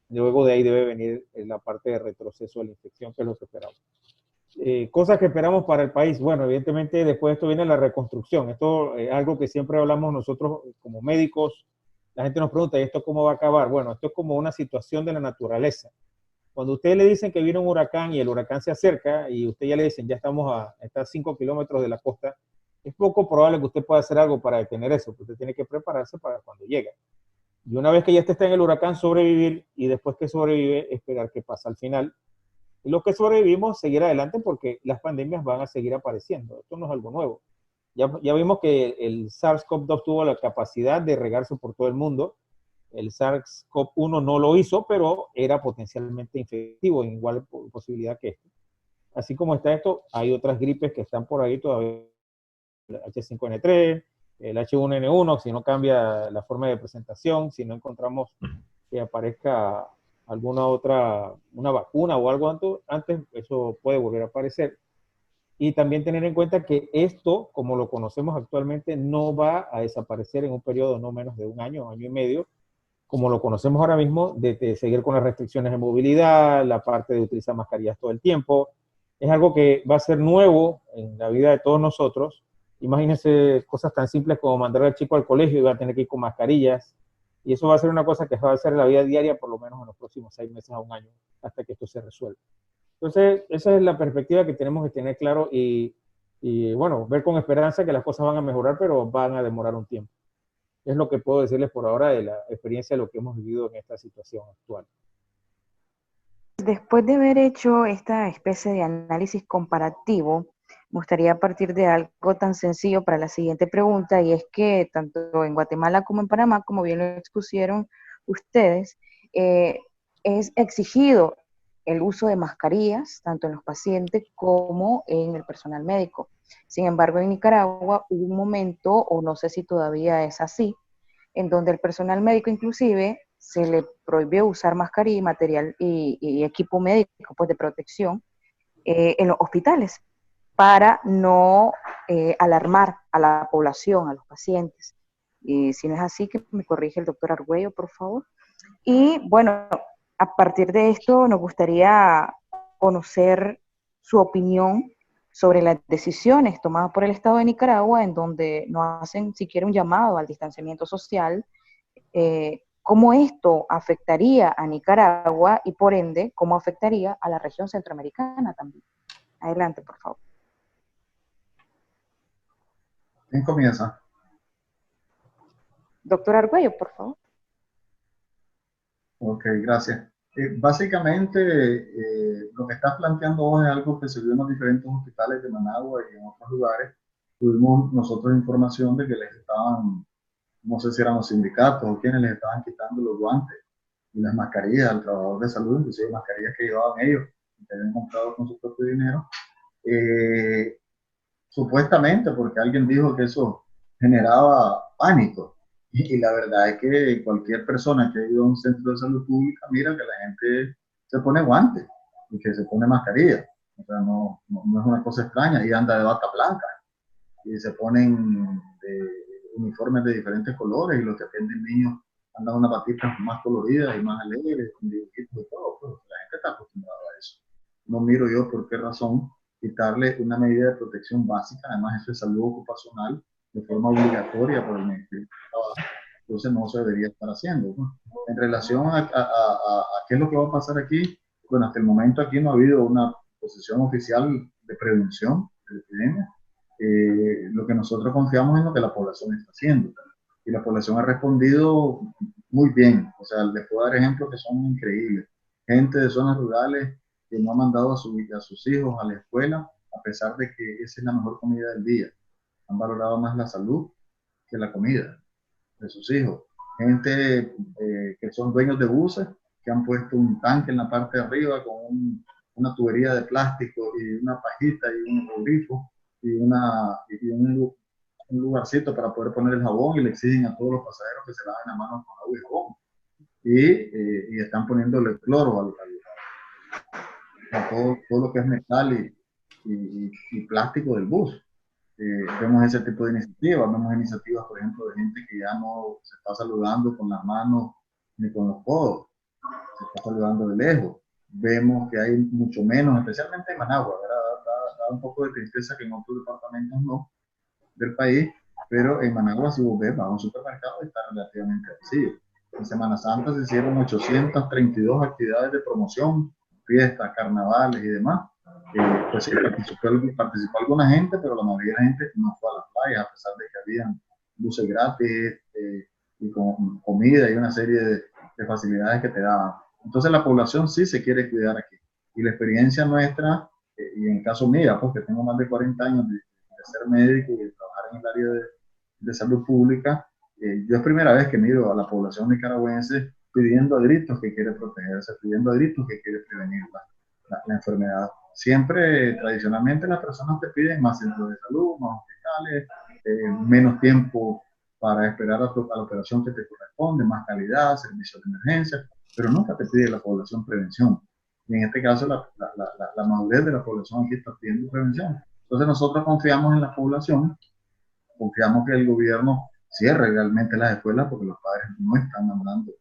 Luego de ahí debe venir la parte de retroceso de la infección, que es lo que esperamos. Cosas que esperamos para el país. Bueno, evidentemente después de esto viene la reconstrucción. Esto es algo que siempre hablamos nosotros como médicos. La gente nos pregunta, ¿y esto cómo va a acabar? Bueno, esto es como una situación de la naturaleza. Cuando ustedes le dicen que viene un huracán y el huracán se acerca y usted ya le dicen, ya estamos a 5 kilómetros de la costa, es poco probable que usted pueda hacer algo para detener eso, porque usted tiene que prepararse para cuando llegue. Y una vez que ya está en el huracán, sobrevivir, y después que sobrevive, esperar qué pasa al final. Y los que sobrevivimos, seguir adelante, porque las pandemias van a seguir apareciendo. Esto no es algo nuevo. Ya vimos que el SARS-CoV-2 tuvo la capacidad de regarse por todo el mundo. El SARS-CoV-1 no lo hizo, pero era potencialmente infectivo, en igual posibilidad que este. Así como está esto, hay otras gripes que están por ahí todavía, el H5N3, el H1N1, si no cambia la forma de presentación, si no encontramos que aparezca alguna otra, una vacuna o algo antes, eso puede volver a aparecer. Y también tener en cuenta que esto, como lo conocemos actualmente, no va a desaparecer en un periodo no menos de un año y medio, como lo conocemos ahora mismo, de seguir con las restricciones de movilidad, la parte de utilizar mascarillas todo el tiempo. Es algo que va a ser nuevo en la vida de todos nosotros. Imagínense cosas tan simples como mandar al chico al colegio y va a tener que ir con mascarillas. Y eso va a ser una cosa que va a ser en la vida diaria por lo menos en los próximos 6 meses a un año, hasta que esto se resuelva. Entonces, esa es la perspectiva que tenemos que tener claro y bueno, ver con esperanza que las cosas van a mejorar, pero van a demorar un tiempo. Es lo que puedo decirles por ahora de la experiencia de lo que hemos vivido en esta situación actual. Después de haber hecho esta especie de análisis comparativo, me gustaría partir de algo tan sencillo para la siguiente pregunta, y es que tanto en Guatemala como en Panamá, como bien lo expusieron ustedes, es exigido el uso de mascarillas, tanto en los pacientes como en el personal médico. Sin embargo, en Nicaragua hubo un momento, o no sé si todavía es así, en donde el personal médico inclusive se le prohibió usar mascarilla y material y equipo médico pues, de protección en los hospitales para no alarmar a la población, a los pacientes. Y si no es así, que me corrige el doctor Argüello, por favor. Y bueno, a partir de esto nos gustaría conocer su opinión sobre las decisiones tomadas por el Estado de Nicaragua, en donde no hacen siquiera un llamado al distanciamiento social, cómo esto afectaría a Nicaragua y por ende, cómo afectaría a la región centroamericana también. Adelante, por favor. ¿Quién comienza? Doctor Argüello, por favor. Ok, gracias. Básicamente, lo que estás planteando vos es algo que se vio en los diferentes hospitales de Managua y en otros lugares. Tuvimos nosotros información de que les estaban, no sé si eran los sindicatos o quienes les estaban quitando los guantes y las mascarillas al trabajador de salud, inclusive mascarillas que llevaban ellos y que habían comprado con su propio dinero. Supuestamente porque alguien dijo que eso generaba pánico. Y la verdad es que cualquier persona que ha ido a un centro de salud pública mira que la gente se pone guantes y que se pone mascarilla. O sea, no es una cosa extraña. Y anda de bata blanca y se ponen uniformes de diferentes colores y los que atienden niños andan unas batitas más coloridas y más alegres, con dibujitos y todo. Pero la gente está acostumbrada a eso. No miro yo por qué razón quitarle una medida de protección básica, además eso es salud ocupacional, de forma obligatoria por el Ministerio de Trabajo. Entonces no se debería estar haciendo, ¿no? En relación a qué es lo que va a pasar aquí, bueno, hasta el momento aquí no ha habido una posición oficial de prevención de la epidemia. Lo que nosotros confiamos es lo que la población está haciendo. Y la población ha respondido muy bien. O sea, les puedo dar ejemplos que son increíbles. Gente de zonas rurales que no ha mandado a sus hijos a la escuela, a pesar de que esa es la mejor comida del día. Han valorado más la salud que la comida de sus hijos. Gente que son dueños de buses, que han puesto un tanque en la parte de arriba con una tubería de plástico y una pajita y un grifo y un lugarcito para poder poner el jabón, y le exigen a todos los pasajeros que se laven las manos con agua y jabón. Y están poniéndole cloro a todo lo que es metal y plástico del bus. Vemos ese tipo de iniciativas. Vemos iniciativas, por ejemplo, de gente que ya no se está saludando con las manos ni con los codos, se está saludando de lejos. Vemos que hay mucho menos, especialmente en Managua, ¿verdad? Da un poco de tristeza que en otros departamentos no del país, pero en Managua, si vos ves, va a un supermercado y está relativamente vacío. En Semana Santa se hicieron 832 actividades de promoción, fiestas, carnavales y demás. Pues sí, participó alguna gente, pero la mayoría de la gente no fue a las playas, a pesar de que habían buses gratis y con comida y una serie de facilidades que te daban. Entonces la población sí se quiere cuidar aquí. Y la experiencia nuestra, y en el caso mío, pues que tengo más de 40 años de ser médico y de trabajar en el área de salud pública, yo es primera vez que miro a la población nicaragüense pidiendo a gritos que quiere protegerse, pidiendo a gritos que quiere prevenir la enfermedad. Siempre, tradicionalmente, las personas te piden más centros de salud, más hospitales, menos tiempo para esperar a la operación que te corresponde, más calidad, servicios de emergencia, pero nunca te pide la población prevención. Y en este caso, la madurez de la población aquí está pidiendo prevención. Entonces nosotros confiamos en la población, confiamos que el gobierno cierre realmente las escuelas, porque los padres no están mandando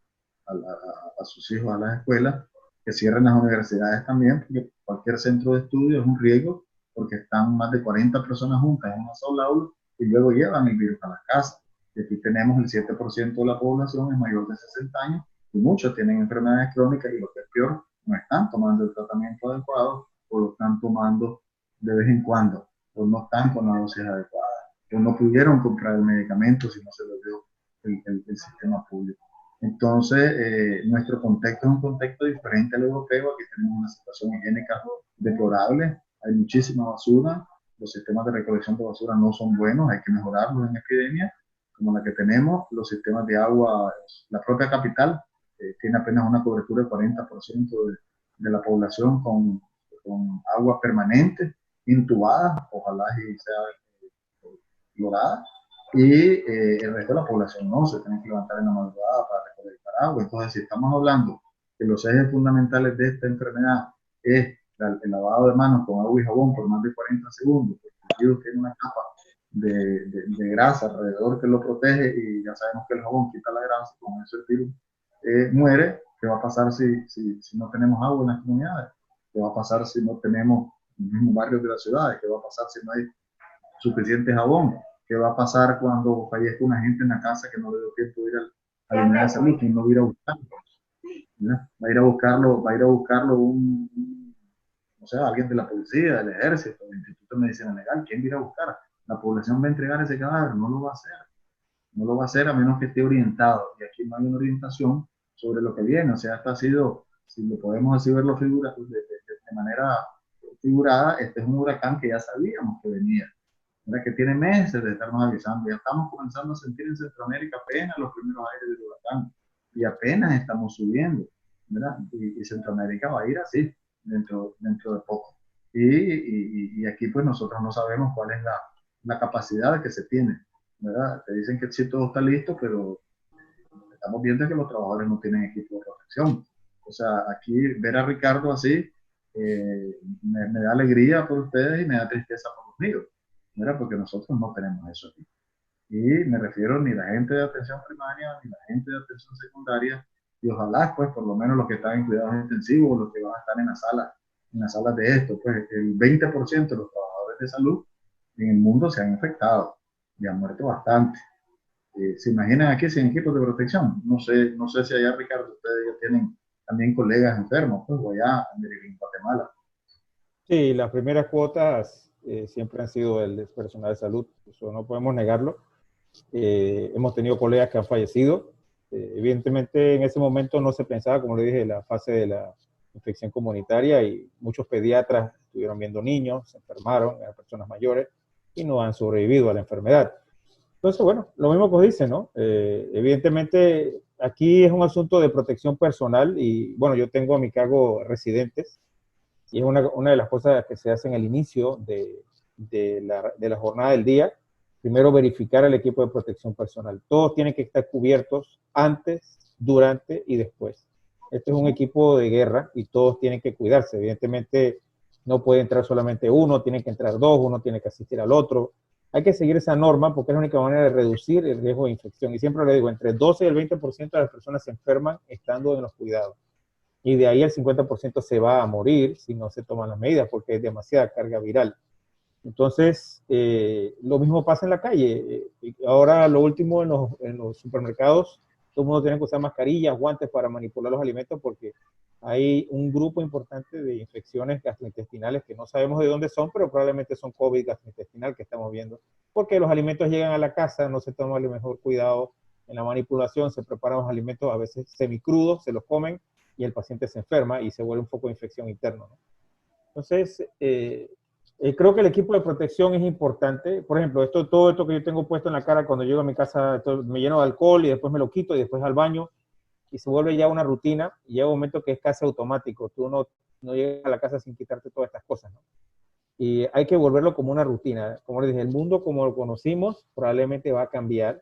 a sus hijos a las escuelas, que cierren las universidades también, porque cualquier centro de estudio es un riesgo, porque están más de 40 personas juntas en una sola aula y luego llevan el virus a las casas. Y aquí tenemos el 7% de la población es mayor de 60 años y muchos tienen enfermedades crónicas, y lo que es peor, no están tomando el tratamiento adecuado o lo están tomando de vez en cuando, o no están con la dosis adecuada, o no pudieron comprar el medicamento si no se lo dio el sistema público. Entonces, nuestro contexto es un contexto diferente al europeo. Aquí tenemos una situación higiénica deplorable, hay muchísima basura, los sistemas de recolección de basura no son buenos, hay que mejorarlos en epidemia como la que tenemos. Los sistemas de agua, la propia capital tiene apenas una cobertura del 40% de la población con agua permanente, intubada, ojalá y sea clorada, y el resto de la población no, se tiene que levantar en la madrugada para recolectar agua. Entonces, si estamos hablando que los ejes fundamentales de esta enfermedad es el lavado de manos con agua y jabón por más de 40 segundos, porque el virus tiene una capa de grasa alrededor que lo protege, y ya sabemos que el jabón quita la grasa, con eso el virus muere. ¿Qué va a pasar si no tenemos agua en las comunidades? ¿Qué va a pasar si no tenemos los mismos barrios de las ciudades? ¿Qué va a pasar si no hay suficiente jabón? ¿Qué va a pasar cuando fallezca una gente en la casa que no le dio tiempo de ir a la unidad de salud? ¿Quién no va a ir a buscarlo? ¿No? Va a ir a buscarlo o sea, alguien de la policía, del ejército, del Instituto de Medicina Legal. ¿Quién va a ir a buscar? La población va a entregar ese cadáver, no lo va a hacer. No lo va a hacer a menos que esté orientado. Y aquí no hay una orientación sobre lo que viene. O sea, esto ha sido, si lo podemos así verlo de manera figurada, este es un huracán que ya sabíamos que venía. ¿Verdad? Que tiene meses de estarnos avisando. Ya estamos comenzando a sentir en Centroamérica apenas los primeros aires del huracán. Y apenas estamos subiendo. ¿Verdad? Y Centroamérica va a ir así dentro de poco. Y aquí pues nosotros no sabemos cuál es la capacidad que se tiene. ¿Verdad? Te dicen que sí, todo está listo, pero lo que estamos viendo es que los trabajadores no tienen equipo de protección. O sea, aquí ver a Ricardo así me da alegría por ustedes y me da tristeza por los míos. ¿Verdad? Porque nosotros no tenemos eso aquí. Y me refiero ni la gente de atención primaria, ni la gente de atención secundaria, y ojalá, pues, por lo menos los que están en cuidados intensivos, los que van a estar en las salas de esto, pues, el 20% de los trabajadores de salud en el mundo se han infectado y han muerto bastante. ¿Se imaginan aquí sin equipos de protección? No sé si allá, Ricardo, ustedes ya tienen también colegas enfermos, pues, o allá en Guatemala. Sí, las primeras cuotas siempre han sido del personal de salud, eso no podemos negarlo. Hemos tenido colegas que han fallecido. Evidentemente, en ese momento no se pensaba, como le dije, la fase de infección comunitaria y muchos pediatras estuvieron viendo niños, se enfermaron, eran personas mayores y no han sobrevivido a la enfermedad. Entonces, bueno, lo mismo que os dice, ¿no? Evidentemente, aquí es un asunto de protección personal y, bueno, yo tengo a mi cargo residentes y es una de las cosas que se hace en el inicio de la jornada del día. Primero, verificar el equipo de protección personal. Todos tienen que estar cubiertos antes, durante y después. Este es un equipo de guerra y todos tienen que cuidarse. Evidentemente, no puede entrar solamente uno, tienen que entrar dos, uno tiene que asistir al otro. Hay que seguir esa norma porque es la única manera de reducir el riesgo de infección. Y siempre le digo, entre el 12 y el 20% de las personas se enferman estando en los cuidados. Y de ahí el 50% se va a morir si no se toman las medidas porque es demasiada carga viral. Entonces, lo mismo pasa en la calle. Ahora, lo último en los supermercados, todo el mundo tiene que usar mascarillas, guantes para manipular los alimentos porque hay un grupo importante de infecciones gastrointestinales que no sabemos de dónde son, pero probablemente son COVID gastrointestinal que estamos viendo, porque los alimentos llegan a la casa, no se toma el mejor cuidado en la manipulación, se preparan los alimentos a veces semicrudos, se los comen y el paciente se enferma y se vuelve un foco de infección interno, ¿no? Entonces, creo que el equipo de protección es importante. Por ejemplo, todo esto que yo tengo puesto en la cara cuando llego a mi casa, me lleno de alcohol y después me lo quito y después al baño y se vuelve ya una rutina y llega un momento que es casi automático. Tú no llegas a la casa sin quitarte todas estas cosas, ¿no? Y hay que volverlo como una rutina. Como les dije, el mundo como lo conocimos probablemente va a cambiar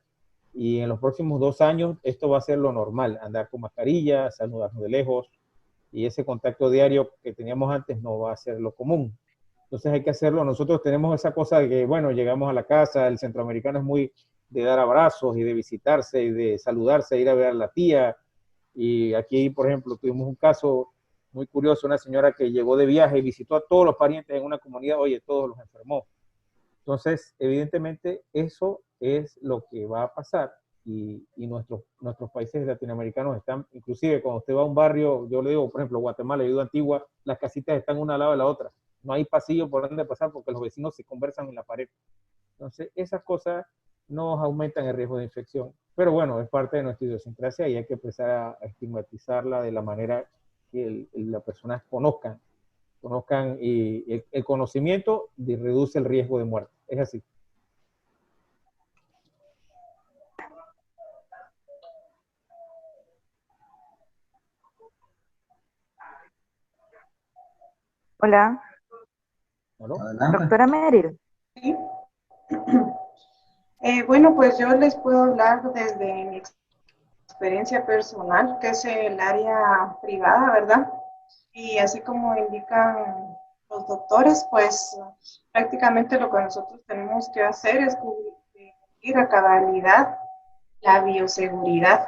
y en los próximos 2 años esto va a ser lo normal, andar con mascarilla, saludarnos de lejos y ese contacto diario que teníamos antes no va a ser lo común. Entonces hay que hacerlo. Nosotros tenemos esa cosa de que, bueno, llegamos a la casa, el centroamericano es muy de dar abrazos y de visitarse y de saludarse, ir a ver a la tía. Y aquí, por ejemplo, tuvimos un caso muy curioso, una señora que llegó de viaje y visitó a todos los parientes en una comunidad, oye, todos los enfermó. Entonces, evidentemente, eso es lo que va a pasar y nuestros países latinoamericanos están, inclusive cuando usted va a un barrio, yo le digo, por ejemplo, Guatemala, yo digo Antigua, las casitas están una al lado de la otra. No hay pasillo por donde pasar porque los vecinos se conversan en la pared. Entonces, esas cosas nos aumentan el riesgo de infección. Pero bueno, es parte de nuestra idiosincrasia y hay que empezar a estigmatizarla de la manera que las personas conozcan y el conocimiento reduce el riesgo de muerte. Es así. Hola, Adelante. doctora Meryl. Sí. Bueno, pues yo les puedo hablar desde mi experiencia personal, que es el área privada, ¿verdad? Y así como indican los doctores, pues prácticamente lo que nosotros tenemos que hacer es cumplir a cabalidad la bioseguridad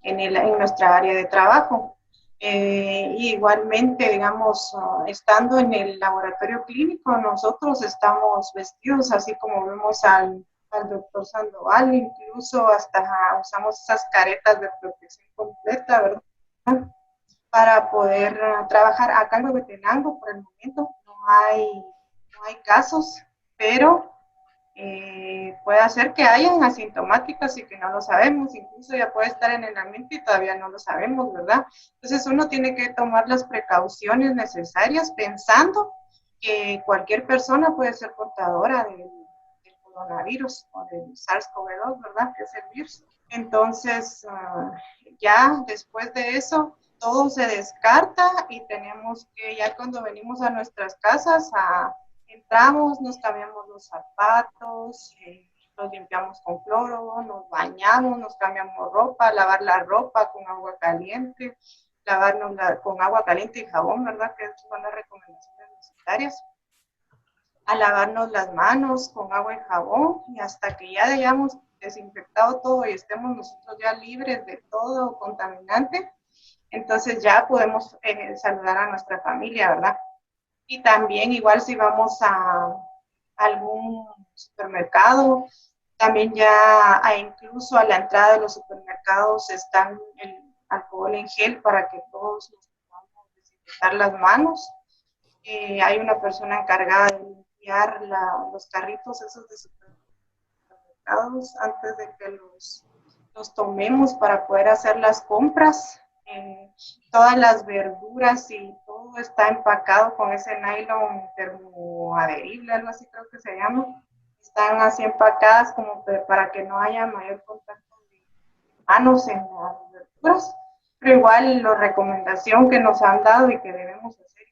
en nuestra área de trabajo. Igualmente, digamos, estando en el laboratorio clínico, nosotros estamos vestidos así como vemos al doctor Sandoval, incluso hasta usamos esas caretas de protección completa, ¿verdad? Para poder trabajar acá en Huehuetenango. Por el momento no hay casos, pero puede ser que hayan asintomáticos y que no lo sabemos, incluso ya puede estar en el ambiente y todavía no lo sabemos, ¿verdad? Entonces uno tiene que tomar las precauciones necesarias pensando que cualquier persona puede ser portadora del coronavirus o del SARS-CoV-2, ¿verdad? Que es el virus. Entonces, ya después de eso, todo se descarta y tenemos que, ya cuando venimos a nuestras casas, entramos, nos cambiamos los zapatos, los limpiamos con cloro, nos bañamos, nos cambiamos ropa, lavar la ropa con agua caliente, lavarnos con agua caliente y jabón, ¿verdad? Que son las recomendaciones necesarias. A lavarnos las manos con agua y jabón y hasta que ya hayamos desinfectado todo y estemos nosotros ya libres de todo contaminante, entonces ya podemos saludar a nuestra familia, ¿verdad? Y también igual si vamos a algún supermercado, también ya incluso a la entrada de los supermercados están el alcohol en gel para que todos nos podamos desinfectar las manos. Hay una persona encargada de limpiar los carritos esos de supermercados antes de que los tomemos para poder hacer las compras. todas las verduras y todo está empacado con ese nylon termoadherible, algo así creo que se llama. Están así empacadas como para que no haya mayor contacto de manos en las verduras. Pero igual la recomendación que nos han dado y que debemos hacer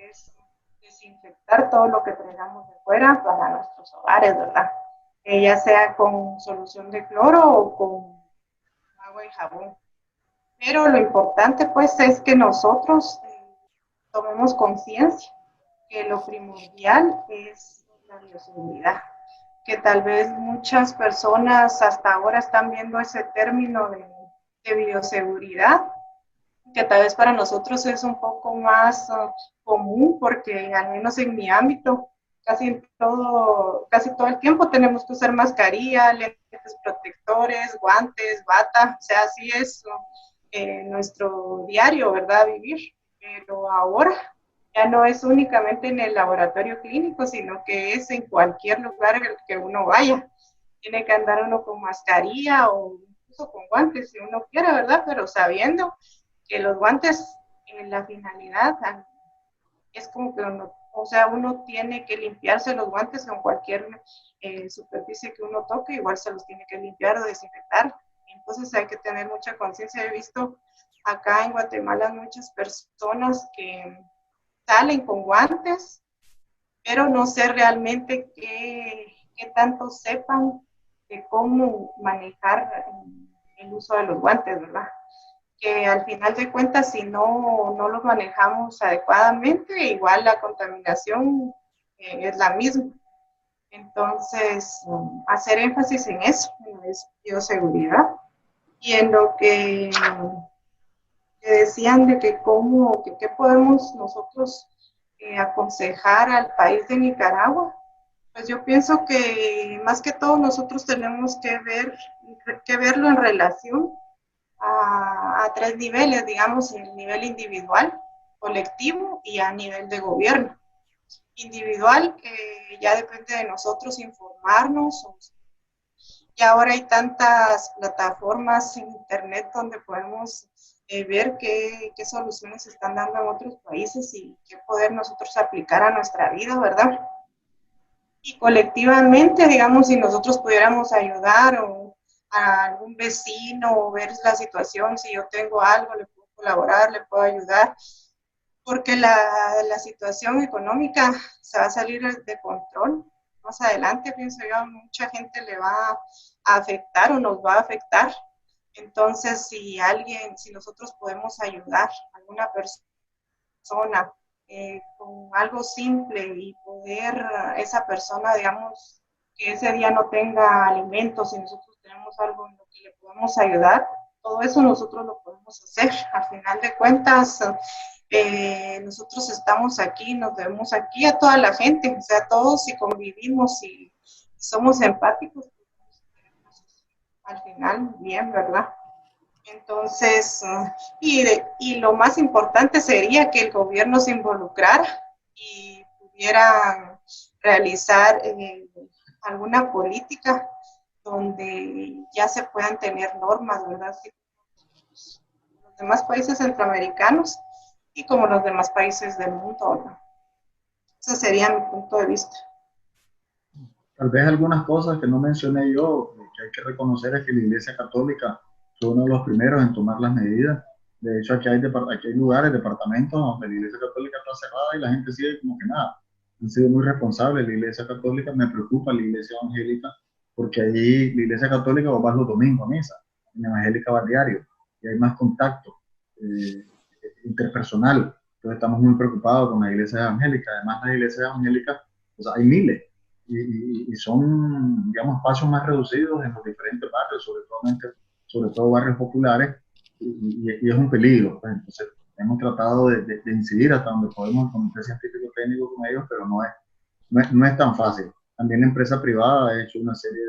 es desinfectar todo lo que traigamos de fuera para nuestros hogares, ¿verdad? Ya sea con solución de cloro o con agua y jabón. Pero lo importante pues es que nosotros tomemos conciencia que lo primordial es la bioseguridad, que tal vez muchas personas hasta ahora están viendo ese término de bioseguridad, que tal vez para nosotros es un poco más común, porque al menos en mi ámbito, casi todo el tiempo tenemos que usar mascarilla, lentes protectores, guantes, bata, o sea, así es nuestro diario, ¿verdad? Vivir. Pero ahora ya no es únicamente en el laboratorio clínico, sino que es en cualquier lugar en el que uno vaya. Tiene que andar uno con mascarilla o incluso con guantes si uno quiere, ¿verdad? Pero sabiendo que los guantes en la finalidad es como que uno, o sea, uno tiene que limpiarse los guantes con cualquier superficie que uno toque, igual se los tiene que limpiar o desinfectar. Entonces hay que tener mucha conciencia. He visto acá en Guatemala muchas personas que salen con guantes, pero no sé realmente qué tanto sepan de cómo manejar el uso de los guantes, ¿verdad? Que al final de cuentas, si no los manejamos adecuadamente, igual la contaminación es la misma. Entonces, hacer énfasis en eso, en la bioseguridad y en lo que decían de que cómo, que qué podemos nosotros aconsejar al país de Nicaragua. Pues yo pienso que más que todo nosotros tenemos que verlo en relación a tres niveles, digamos, el nivel individual, colectivo y a nivel de gobierno. Individual, que ya depende de nosotros informarnos, y ahora hay tantas plataformas en internet donde podemos ver qué soluciones se están dando en otros países y qué poder nosotros aplicar a nuestra vida, ¿verdad? Y colectivamente, digamos, si nosotros pudiéramos ayudar o a algún vecino o ver la situación, si yo tengo algo, le puedo colaborar, le puedo ayudar, porque la situación económica se va a salir de control. Más adelante, pienso yo, mucha gente le va a afectar o nos va a afectar. Entonces, si nosotros podemos ayudar a alguna persona con algo simple y poder esa persona, digamos, que ese día no tenga alimentos y nosotros tenemos algo en lo que le podemos ayudar, todo eso nosotros lo podemos hacer. Al final de cuentas, nosotros estamos aquí, nos debemos aquí a toda la gente, o sea, todos si convivimos y somos empáticos, al final, bien, ¿verdad? Entonces, y lo más importante sería que el gobierno se involucrara y pudiera realizar alguna política donde ya se puedan tener normas, ¿verdad? Sí, los demás países centroamericanos y como los demás países del mundo, ¿verdad? Ese sería mi punto de vista. Tal vez algunas cosas que no mencioné yo, que hay que reconocer es que la Iglesia Católica fue uno de los primeros en tomar las medidas. De hecho, aquí hay lugares, departamentos donde la Iglesia Católica está cerrada y la gente sigue como que nada. Han sido muy responsables la Iglesia Católica. Me preocupa la Iglesia Evangélica, porque ahí la Iglesia Católica va los domingos a misa, la Evangélica va diario y hay más contacto interpersonal. Entonces estamos muy preocupados con la Iglesia Evangélica. Además, las iglesias evangélicas, pues hay miles. Y son, digamos, espacios más reducidos en los diferentes barrios, sobre todo barrios populares, y es un peligro. Pues. Entonces, hemos tratado de incidir hasta donde podemos, con el científico técnico con ellos, pero no es tan fácil. También la empresa privada ha hecho una serie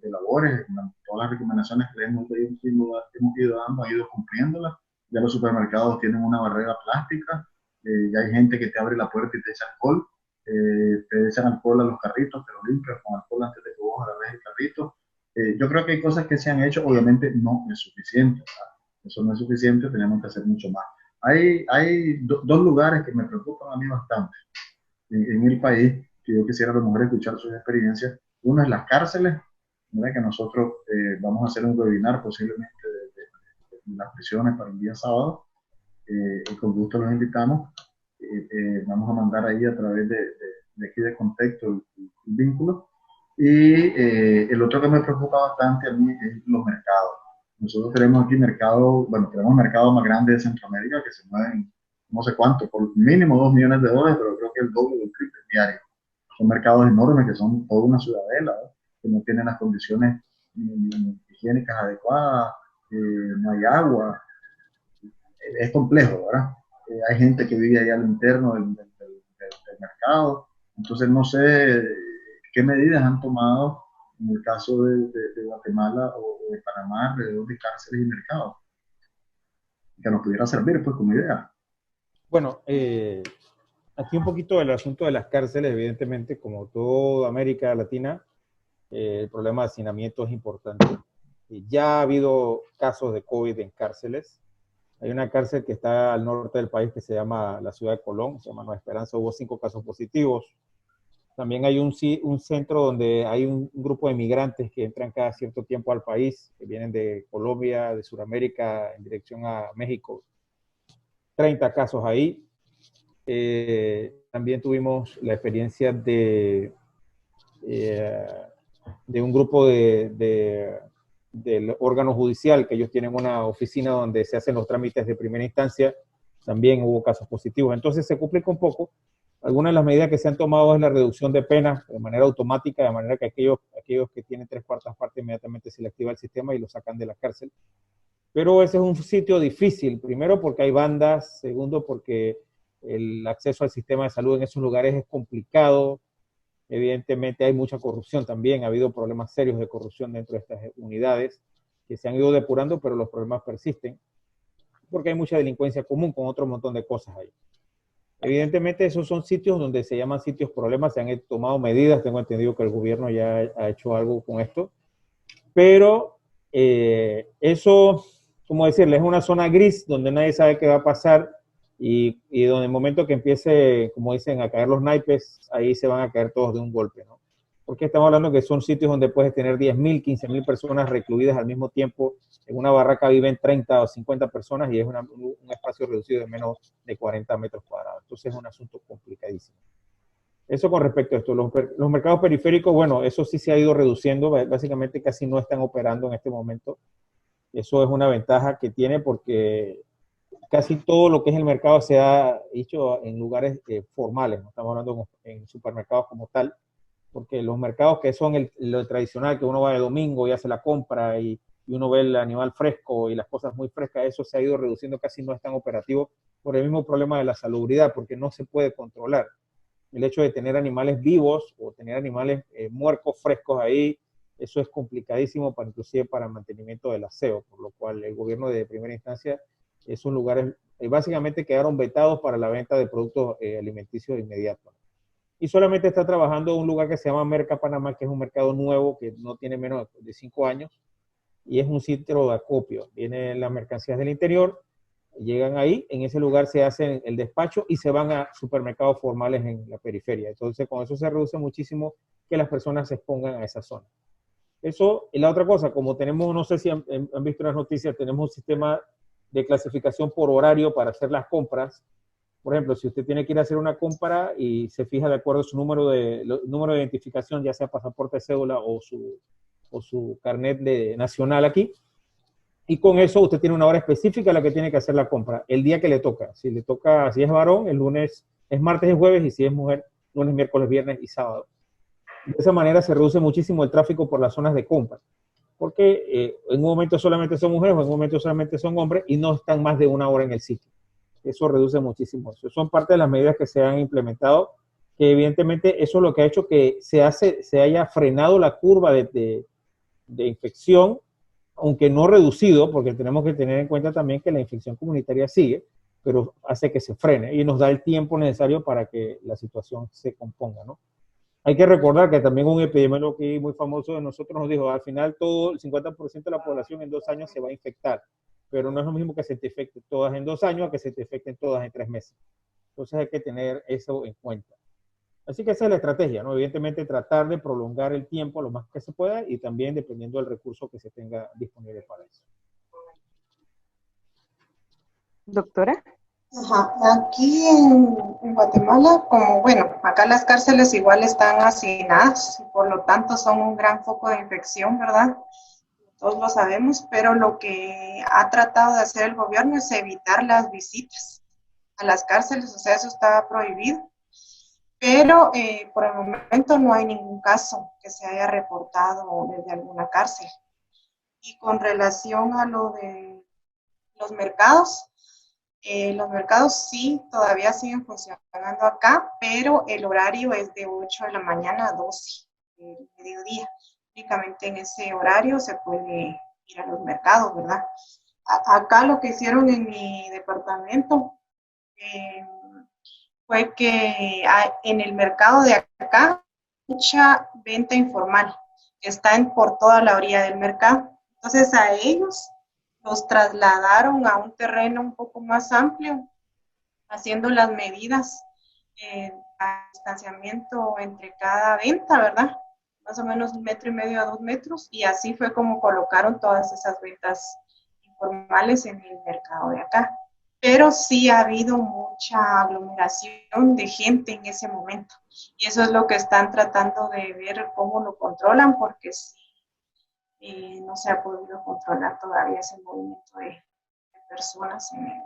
de labores, todas las recomendaciones que hemos ido dando, ha ido cumpliéndolas. Ya los supermercados tienen una barrera plástica, ya hay gente que te abre la puerta y te echa alcohol. Te echan alcohol a los carritos, te lo limpias con alcohol antes de que vos agarres el carrito. Yo creo que hay cosas que se han hecho, obviamente no es suficiente. Eso no es suficiente, tenemos que hacer mucho más. Hay dos lugares que me preocupan a mí bastante en el país, que yo quisiera a lo mejor escuchar sus experiencias. Uno es las cárceles, ¿verdad? Que nosotros vamos a hacer un webinar posiblemente de las prisiones para el día sábado, y con gusto los invitamos. Vamos a mandar ahí a través de aquí de Contexto el vínculo. Y el otro que me preocupa bastante a mí es los mercados. Nosotros tenemos aquí mercados, bueno, tenemos mercados más grandes de Centroamérica que se mueven no sé cuánto, por mínimo $2 millones, pero creo que el doble del triple diario. Son mercados enormes que son toda una ciudadela, ¿verdad? Que no tienen las condiciones higiénicas adecuadas, no hay agua, es complejo, ¿verdad? Hay gente que vive ahí al interno del mercado, entonces no sé qué medidas han tomado en el caso de Guatemala o de Panamá alrededor de cárceles y mercados, que nos pudiera servir pues como idea. Bueno, aquí un poquito del asunto de las cárceles, evidentemente, como toda América Latina, el problema de hacinamiento es importante. Ya ha habido casos de COVID en cárceles. Hay una cárcel que está al norte del país que se llama la ciudad de Colón, se llama Nueva Esperanza, hubo 5 casos positivos. También hay un centro donde hay un grupo de migrantes que entran cada cierto tiempo al país, que vienen de Colombia, de Sudamérica, en dirección a México. 30 casos ahí. También tuvimos la experiencia de un grupo del órgano judicial, que ellos tienen una oficina donde se hacen los trámites de primera instancia. También hubo casos positivos. Entonces se complica un poco. Algunas de las medidas que se han tomado es la reducción de penas de manera automática, de manera que aquellos que tienen 3/4 partes inmediatamente se le activa el sistema y lo sacan de la cárcel. Pero ese es un sitio difícil, primero porque hay bandas, segundo porque el acceso al sistema de salud en esos lugares es complicado. Evidentemente hay mucha corrupción también, ha habido problemas serios de corrupción dentro de estas unidades que se han ido depurando, pero los problemas persisten porque hay mucha delincuencia común con otro montón de cosas ahí. Evidentemente esos son sitios donde se llaman sitios problemas, se han tomado medidas, tengo entendido que el gobierno ya ha hecho algo con esto, pero eso, como decirle, es una zona gris donde nadie sabe qué va a pasar y donde en el momento que empiece, como dicen, a caer los naipes, ahí se van a caer todos de un golpe, ¿no? Porque estamos hablando que son sitios donde puedes tener 10.000, 15.000 personas recluidas al mismo tiempo. En una barraca viven 30 o 50 personas y es un espacio reducido de menos de 40 metros cuadrados. Entonces es un asunto complicadísimo. Eso con respecto a esto. Los mercados periféricos, bueno, eso sí se ha ido reduciendo. Básicamente casi no están operando en este momento. Eso es una ventaja que tiene porque casi todo lo que es el mercado se ha hecho en lugares formales. No estamos hablando en supermercados como tal, porque los mercados que son lo tradicional, que uno va de domingo y hace la compra y uno ve el animal fresco y las cosas muy frescas, eso se ha ido reduciendo, casi no es tan operativo por el mismo problema de la salubridad, porque no se puede controlar. El hecho de tener animales vivos o tener animales muertos frescos ahí, eso es complicadísimo inclusive para el mantenimiento del aseo, por lo cual el gobierno de primera instancia, esos lugares básicamente quedaron vetados para la venta de productos alimenticios inmediatos. Y solamente está trabajando en un lugar que se llama Merca Panamá, que es un mercado nuevo que no tiene menos de 5 años y es un sitio de acopio. Vienen las mercancías del interior, llegan ahí, en ese lugar se hacen el despacho y se van a supermercados formales en la periferia. Entonces con eso se reduce muchísimo que las personas se expongan a esa zona. Eso, y la otra cosa, como tenemos, no sé si han visto las noticias, tenemos un sistema de clasificación por horario para hacer las compras. Por ejemplo, si usted tiene que ir a hacer una compra y se fija de acuerdo a su número de identificación, ya sea pasaporte, cédula o su carnet nacional aquí, y con eso usted tiene una hora específica a la que tiene que hacer la compra, el día que le toca. Si es varón, el lunes es martes y jueves, y si es mujer, lunes, miércoles, viernes y sábado. De esa manera se reduce muchísimo el tráfico por las zonas de compra, porque en un momento solamente son mujeres o en un momento solamente son hombres y no están más de una hora en el sitio. Eso reduce muchísimo. Eso son parte de las medidas que se han implementado, que evidentemente eso es lo que ha hecho que se haya frenado la curva de infección, aunque no reducido, porque tenemos que tener en cuenta también que la infección comunitaria sigue, pero hace que se frene y nos da el tiempo necesario para que la situación se componga, ¿no? Hay que recordar que también un epidemiólogo muy famoso de nosotros nos dijo, al final todo el 50% de la población en 2 años se va a infectar. pero no es lo mismo que se te infecten todas en 2 años a que se te infecten todas en 3 meses. Entonces hay que tener eso en cuenta. Así que esa es la estrategia, ¿no? Evidentemente tratar de prolongar el tiempo lo más que se pueda y también dependiendo del recurso que se tenga disponible para eso. Doctora. Ajá. Aquí en Guatemala, como bueno, acá las cárceles igual están hacinadas, por lo tanto son un gran foco de infección, ¿verdad? Todos lo sabemos, pero lo que ha tratado de hacer el gobierno es evitar las visitas a las cárceles, o sea, eso está prohibido. Pero por el momento no hay ningún caso que se haya reportado desde alguna cárcel. Y con relación a lo de los mercados sí todavía siguen funcionando acá, pero el horario es de 8 de la mañana a 12 del mediodía. Únicamente en ese horario se puede ir a los mercados, ¿verdad? Acá lo que hicieron en mi departamento eh, fue que en el mercado de acá mucha venta informal que está por toda la orilla del mercado. Entonces a ellos los trasladaron a un terreno un poco más amplio, haciendo las medidas a distanciamiento entre cada venta, ¿verdad? Más o menos 1,5 a 2 metros, y así fue como colocaron todas esas ventas informales en el mercado de acá. Pero sí ha habido mucha aglomeración de gente en ese momento, y eso es lo que están tratando de ver cómo lo controlan, porque sí, no se ha podido controlar todavía ese movimiento de personas en el.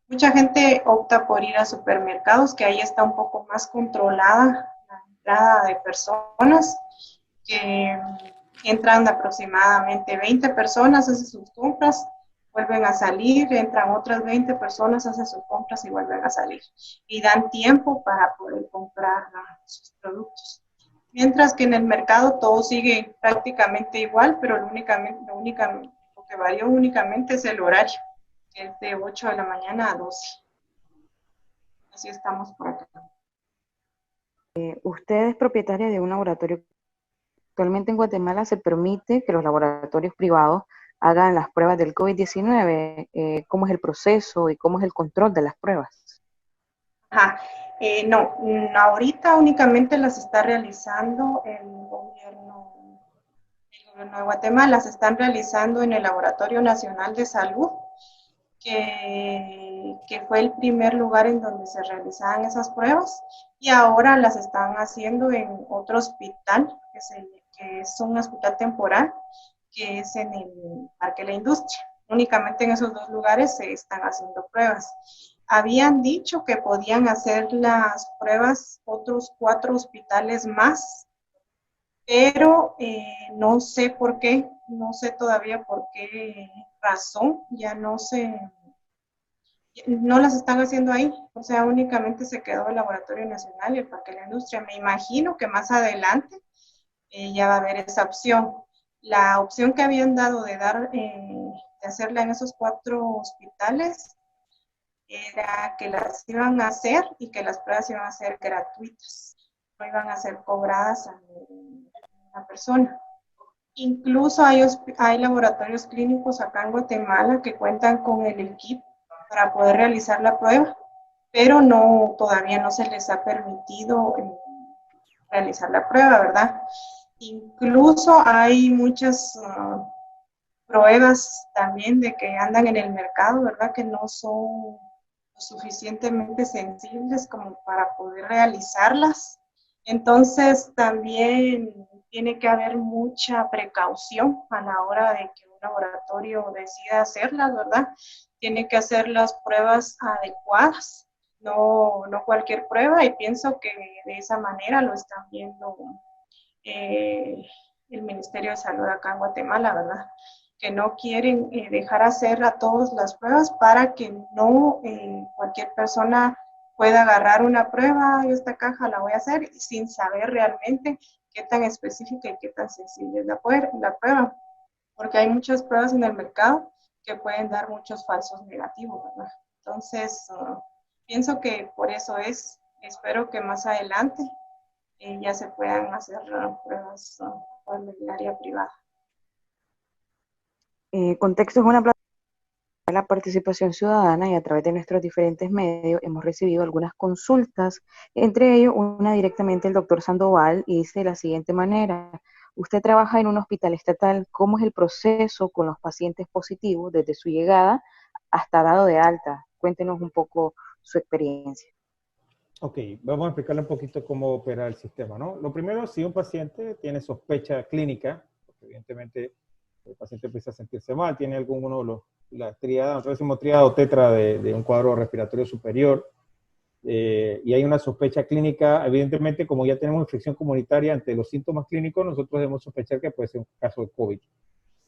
Mucha gente opta por ir a supermercados, que ahí está un poco más controlada la entrada de personas, que entran aproximadamente 20 personas, hacen sus compras, vuelven a salir, entran otras 20 personas, hacen sus compras y vuelven a salir. Y dan tiempo para poder comprar sus productos. Mientras que en el mercado todo sigue prácticamente igual, pero lo que varió únicamente es el horario, que es de 8 de la mañana a 12. Así estamos por acá. Usted es propietaria de un laboratorio. Actualmente en Guatemala se permite que los laboratorios privados hagan las pruebas del COVID-19. ¿Cómo es el proceso y cómo es el control de las pruebas? Ajá. No, ahorita únicamente las está realizando el gobierno de Guatemala, se están realizando en el Laboratorio Nacional de Salud, que fue el primer lugar en donde se realizaban esas pruebas, y ahora las están haciendo en otro hospital, que es un hospital temporal, que es en el Parque de la Industria. Únicamente en esos 2 lugares se están haciendo pruebas. Habían dicho que podían hacer las pruebas otros 4 hospitales más, pero no sé por qué, no sé todavía por qué razón, ya no las están haciendo ahí, o sea, únicamente se quedó el Laboratorio Nacional y el Parque de la Industria. Me imagino que más adelante ya va a haber esa opción. La opción que habían dado de hacerla en esos 4 hospitales era que las iban a hacer y que las pruebas iban a ser gratuitas, no iban a ser cobradas a la persona. Incluso hay laboratorios clínicos acá en Guatemala que cuentan con el equipo para poder realizar la prueba, pero todavía no se les ha permitido realizar la prueba, ¿verdad? Incluso hay muchas pruebas también de que andan en el mercado, ¿verdad? Que no son lo suficientemente sensibles como para poder realizarlas. Entonces también tiene que haber mucha precaución a la hora de que un laboratorio decida hacerlas, ¿verdad? Tiene que hacer las pruebas adecuadas, no cualquier prueba, y pienso que de esa manera lo están viendo el Ministerio de Salud acá en Guatemala, ¿verdad? Que no quieren dejar hacer a todos las pruebas para que no cualquier persona pueda agarrar una prueba, y esta caja la voy a hacer sin saber realmente qué tan específica y qué tan sensible es la prueba, porque hay muchas pruebas en el mercado que pueden dar muchos falsos negativos, ¿verdad? Entonces, pienso que por eso espero que más adelante ya se puedan hacer pruebas por el área privada. Contexto es una plataforma participación ciudadana y a través de nuestros diferentes medios hemos recibido algunas consultas, entre ellos una directamente del doctor Sandoval, y dice de la siguiente manera: usted trabaja en un hospital estatal, ¿cómo es el proceso con los pacientes positivos desde su llegada hasta dado de alta? Cuéntenos un poco su experiencia. Ok, vamos a explicarle un poquito cómo opera el sistema, ¿no? Lo primero, si un paciente tiene sospecha clínica, porque evidentemente el paciente empieza a sentirse mal, tiene alguno de la tríada, nosotros decimos tríada o tetra de un cuadro respiratorio superior, y hay una sospecha clínica, evidentemente, como ya tenemos infección comunitaria ante los síntomas clínicos, nosotros debemos sospechar que puede ser un caso de COVID.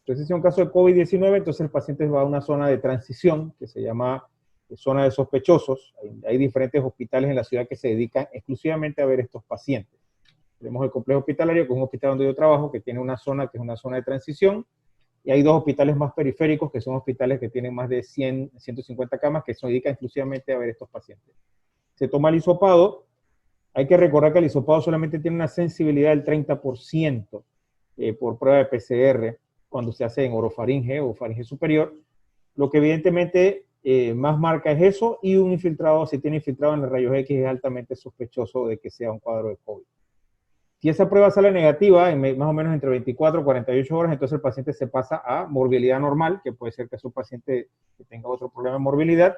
Entonces, si es un caso de COVID-19, entonces el paciente va a una zona de transición que se llama zona de sospechosos. Hay diferentes hospitales en la ciudad que se dedican exclusivamente a ver estos pacientes. Tenemos el complejo hospitalario, que es un hospital donde yo trabajo, que tiene una zona que es una zona de transición, y hay dos hospitales más periféricos, que son hospitales que tienen más de 100, 150 camas, que se dedican exclusivamente a ver estos pacientes. Se toma el hisopado. Hay que recordar que el hisopado solamente tiene una sensibilidad del 30% por prueba de PCR cuando se hace en orofaringe o faringe superior, lo que evidentemente más marca es eso, y un infiltrado, si tiene infiltrado en los rayos X, es altamente sospechoso de que sea un cuadro de COVID. Si esa prueba sale negativa, en más o menos entre 24 y 48 horas, entonces el paciente se pasa a morbilidad normal, que puede ser que su paciente tenga otro problema de morbilidad,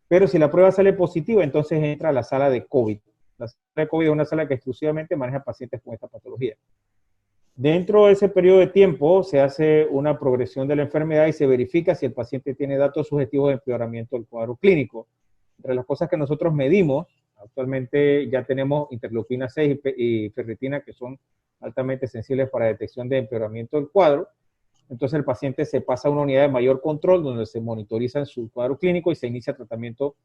pero si la prueba sale positiva, entonces entra a la sala de COVID. La sala de COVID es una sala que exclusivamente maneja pacientes con esta patología. Dentro de ese periodo de tiempo se hace una progresión de la enfermedad y se verifica si el paciente tiene datos subjetivos de empeoramiento del cuadro clínico. Entre las cosas que nosotros medimos, actualmente ya tenemos interleuquina 6 y ferritina, que son altamente sensibles para detección de empeoramiento del cuadro. Entonces el paciente se pasa a una unidad de mayor control donde se monitoriza su cuadro clínico y se inicia tratamiento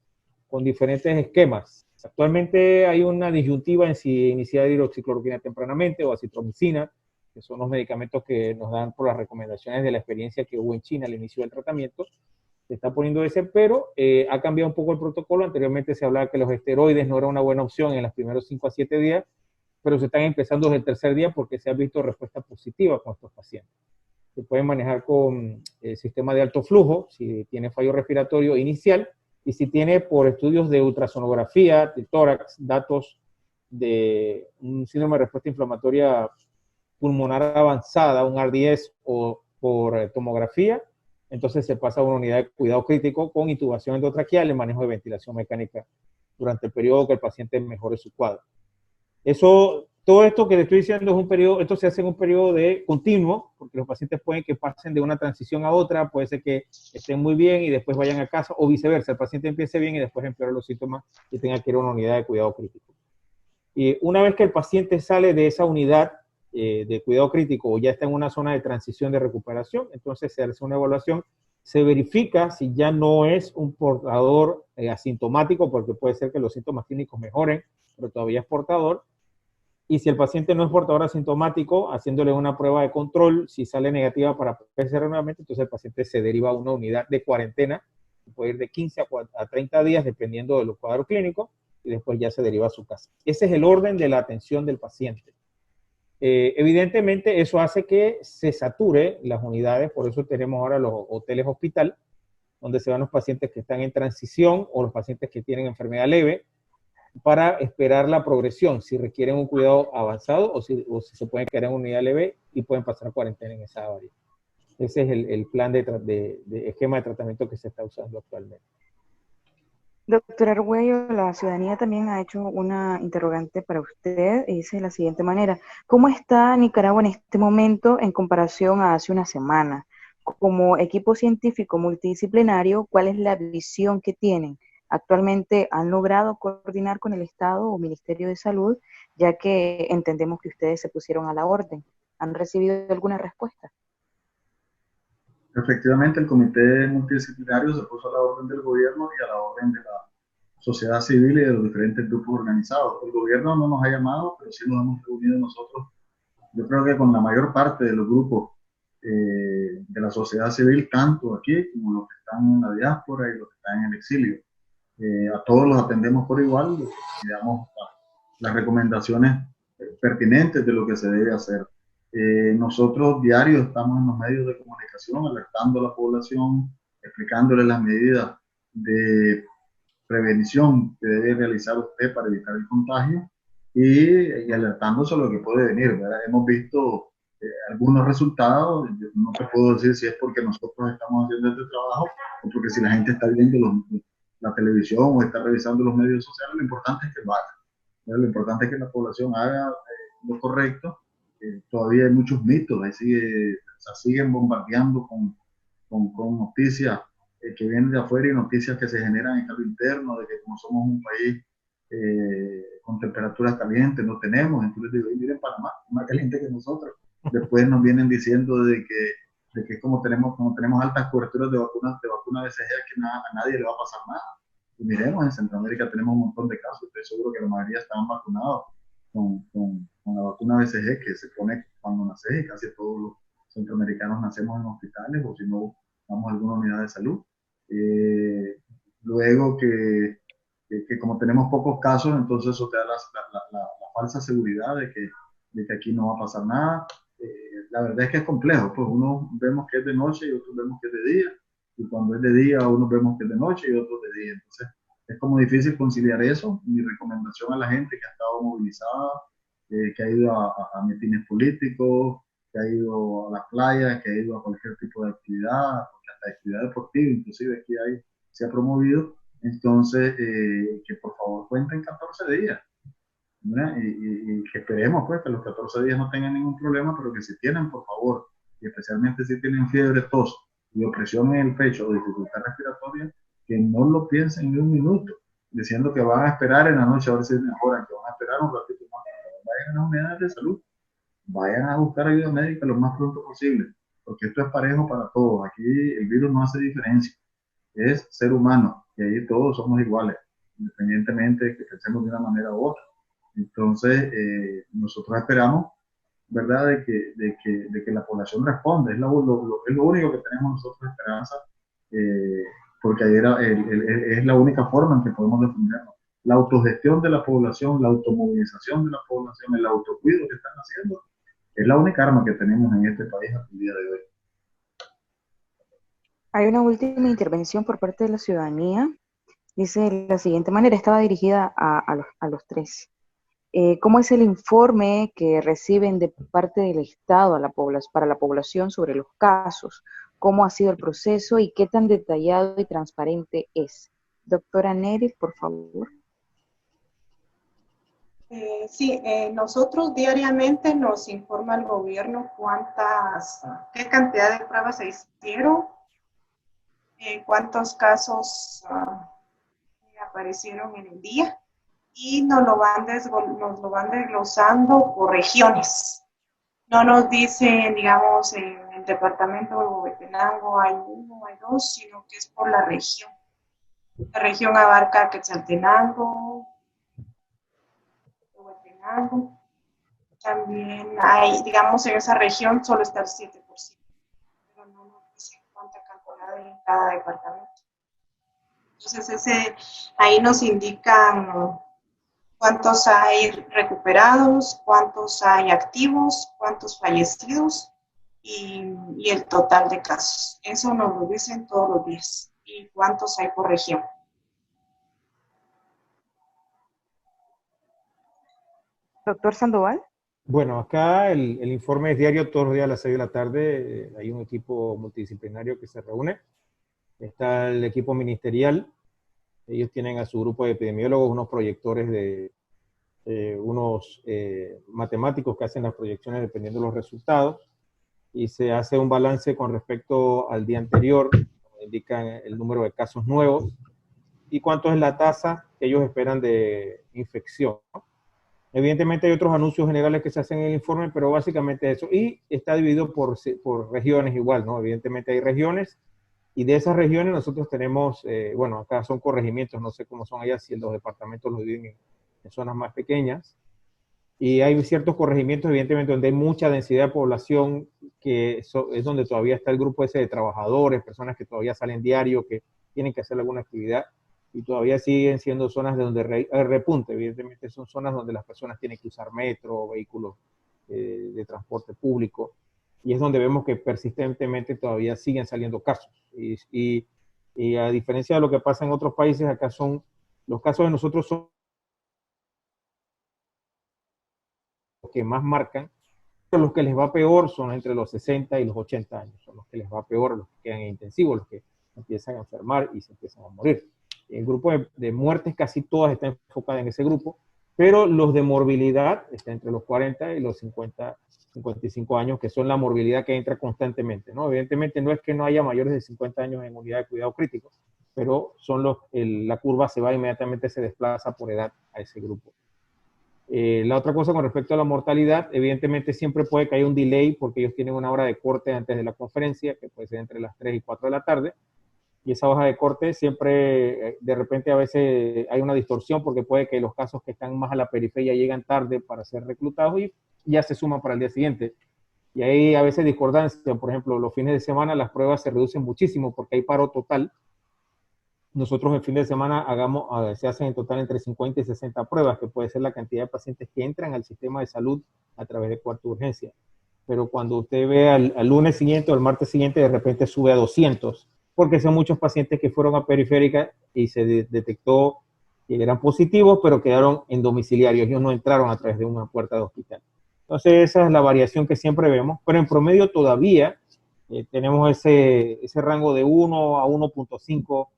con diferentes esquemas. Actualmente hay una disyuntiva en si iniciar hidroxicloroquina tempranamente o acitromicina, que son los medicamentos que nos dan por las recomendaciones de la experiencia que hubo en China al inicio del tratamiento. Se está poniendo ese, pero ha cambiado un poco el protocolo. Anteriormente se hablaba que los esteroides no era una buena opción en los primeros 5 a 7 días, pero se están empezando desde el tercer día porque se ha visto respuesta positiva con estos pacientes. Se puede manejar con el sistema de alto flujo, si tiene fallo respiratorio inicial, y si tiene por estudios de ultrasonografía, de tórax, datos de un síndrome de respuesta inflamatoria pulmonar avanzada, un RDS, o por tomografía, entonces se pasa a una unidad de cuidado crítico con intubación endotraqueal y manejo de ventilación mecánica durante el periodo que el paciente mejore su cuadro. Todo esto que le estoy diciendo es un periodo, esto se hace en un periodo de continuo, porque los pacientes pueden que pasen de una transición a otra, puede ser que estén muy bien y después vayan a casa, o viceversa, el paciente empiece bien y después empeora los síntomas y tenga que ir a una unidad de cuidado crítico. Y una vez que el paciente sale de esa unidad de cuidado crítico o ya está en una zona de transición de recuperación, entonces se hace una evaluación, se verifica si ya no es un portador asintomático, porque puede ser que los síntomas clínicos mejoren, pero todavía es portador. Y si el paciente no es portador asintomático, haciéndole una prueba de control, si sale negativa para PCR nuevamente, entonces el paciente se deriva a una unidad de cuarentena, puede ir de 15 a 30 días, dependiendo de los cuadros clínicos, y después ya se deriva a su casa. Ese es el orden de la atención del paciente. Evidentemente, eso hace que se sature las unidades, por eso tenemos ahora los hoteles hospital, donde se van los pacientes que están en transición o los pacientes que tienen enfermedad leve, para esperar la progresión, si requieren un cuidado avanzado o si se pueden quedar en unidad leve y pueden pasar cuarentena en esa área. Ese es el plan de esquema de tratamiento que se está usando actualmente. Doctor Argüello, la ciudadanía también ha hecho una interrogante para usted y dice de la siguiente manera: ¿cómo está Nicaragua en este momento en comparación a hace una semana? Como equipo científico multidisciplinario, ¿cuál es la visión que tienen? Actualmente, ¿han logrado coordinar con el Estado o Ministerio de Salud, ya que entendemos que ustedes se pusieron a la orden? ¿Han recibido alguna respuesta? Efectivamente, el comité multidisciplinario se puso a la orden del gobierno y a la orden de la sociedad civil y de los diferentes grupos organizados. El gobierno no nos ha llamado, pero sí nos hemos reunido nosotros. Yo creo que con la mayor parte de los grupos de la sociedad civil, tanto aquí como los que están en la diáspora y los que están en el exilio. A todos los atendemos por igual y damos las recomendaciones pertinentes de lo que se debe hacer. Nosotros diario estamos en los medios de comunicación alertando a la población explicándole las medidas de prevención que debe realizar usted para evitar el contagio y alertando sobre lo que puede venir, ¿verdad? Hemos visto algunos resultados, yo no te puedo decir si es porque nosotros estamos haciendo este trabajo o porque si la gente está viendo la televisión o está revisando los medios sociales, lo importante es que vaya, ¿verdad? Lo importante es que la población haga lo correcto. Todavía hay muchos mitos, ahí siguen bombardeando con noticias que vienen de afuera y noticias que se generan en calor interno, de que como somos un país con temperaturas calientes, no tenemos. Entonces digo, miren Panamá, más caliente que nosotros. Después nos vienen diciendo de que como tenemos altas coberturas de vacuna BCG, que a nadie le va a pasar nada. Y miremos, en Centroamérica tenemos un montón de casos, estoy seguro que la mayoría estaban vacunados con la vacuna BCG que se pone cuando naces, y casi todos los centroamericanos nacemos en hospitales o si no, vamos a alguna unidad de salud. Luego que como tenemos pocos casos, entonces eso te da la falsa seguridad de que aquí no va a pasar nada. La verdad es que es complejo, pues uno vemos que es de noche y otros vemos que es de día, y cuando es de día unos vemos que es de noche y otros de día. Entonces es como difícil conciliar eso. Mi recomendación a la gente que ha estado movilizada, que ha ido a mítines políticos, que ha ido a la playa, que ha ido a cualquier tipo de actividad, hasta actividad deportiva, inclusive aquí se ha promovido. Entonces, que por favor cuenten 14 días, ¿verdad? Y que esperemos pues que los 14 días no tengan ningún problema, pero que si tienen, por favor, y especialmente si tienen fiebre, tos y opresión en el pecho o dificultad respiratoria, que no lo piensen ni un minuto, diciendo que van a esperar en la noche a ver si mejoran, que van a esperar un ratito más. Vayan a las unidades de salud, vayan a buscar ayuda médica lo más pronto posible, porque esto es parejo para todos. Aquí el virus no hace diferencia, es ser humano, y ahí todos somos iguales, independientemente de que pensemos de una manera u otra. Entonces, nosotros esperamos, ¿verdad?, de que la población responda. Es lo único que tenemos nosotros esperanza, porque ayer es la única forma en que podemos defendernos. La autogestión de la población, la automovilización de la población, el autocuido que están haciendo, es la única arma que tenemos en este país hasta el día de hoy. Hay una última intervención por parte de la ciudadanía. Dice de la siguiente manera, estaba dirigida a los tres. ¿Cómo es el informe que reciben de parte del Estado para la población sobre los casos? ¿Cómo ha sido el proceso y qué tan detallado y transparente es? Doctora Neris, por favor. Sí, nosotros diariamente nos informa el gobierno qué cantidad de pruebas se hicieron, cuántos casos aparecieron en el día, y nos lo van desglosando por regiones. No nos dicen, digamos, en el departamento de Huehuetenango hay uno, hay dos, sino que es por la región. La región abarca Quetzaltenango, Huehuetenango. También hay, digamos, en esa región solo está el 7%, pero no nos dicen cuánta cantidad hay en cada departamento. Entonces, ahí nos indican cuántos hay recuperados, cuántos hay activos, cuántos fallecidos y el total de casos. Eso nos lo dicen todos los días. Y cuántos hay por región. Doctor Sandoval. Bueno, acá el informe es diario, todos los días a las 6 de la tarde. Hay un equipo multidisciplinario que se reúne. Está el equipo ministerial. Ellos tienen a su grupo de epidemiólogos, unos proyectores unos matemáticos que hacen las proyecciones dependiendo de los resultados, y se hace un balance con respecto al día anterior, indican el número de casos nuevos y cuánto es la tasa que ellos esperan de infección. Evidentemente hay otros anuncios generales que se hacen en el informe, pero básicamente eso. Y está dividido por regiones igual, ¿no? Evidentemente hay regiones, y de esas regiones nosotros tenemos, bueno, acá son corregimientos, no sé cómo son allá, si los departamentos los dividen en zonas más pequeñas. Y hay ciertos corregimientos, evidentemente, donde hay mucha densidad de población, que es donde todavía está el grupo ese de trabajadores, personas que todavía salen diario, que tienen que hacer alguna actividad, y todavía siguen siendo zonas de donde hay repunte. Evidentemente son zonas donde las personas tienen que usar metro, vehículos de transporte público. y es donde vemos que persistentemente todavía siguen saliendo casos. Y a diferencia de lo que pasa en otros países, acá son, los casos de nosotros son los que más marcan. Los que les va peor son entre los 60 y los 80 años, son los que les va peor, los que quedan en intensivo, los que empiezan a enfermar y se empiezan a morir. El grupo de muertes casi todas están enfocadas en ese grupo, pero los de morbilidad están entre los 40 y los 50, 55 años, que son la morbilidad que entra constantemente, ¿no? Evidentemente no es que no haya mayores de 50 años en unidad de cuidado crítico, pero son la curva se va inmediatamente, se desplaza por edad a ese grupo. La otra cosa con respecto a la mortalidad, evidentemente siempre puede que haya un delay porque ellos tienen una hora de corte antes de la conferencia, que puede ser entre las 3 y 4 de la tarde, y esa hoja de corte siempre, de repente a veces hay una distorsión porque puede que los casos que están más a la periferia llegan tarde para ser reclutados y ya se suman para el día siguiente. Y hay a veces discordancia, por ejemplo, los fines de semana las pruebas se reducen muchísimo porque hay paro total. Nosotros el fin de semana se hacen en total entre 50 y 60 pruebas, que puede ser la cantidad de pacientes que entran al sistema de salud a través de cuarto de urgencia. Pero cuando usted ve al lunes siguiente o al martes siguiente, de repente sube a 200, porque son muchos pacientes que fueron a periférica y se detectó que eran positivos, pero quedaron en domiciliarios. Ellos no entraron a través de una puerta de hospital. Entonces esa es la variación que siempre vemos, pero en promedio todavía tenemos ese rango de 1 a 1.5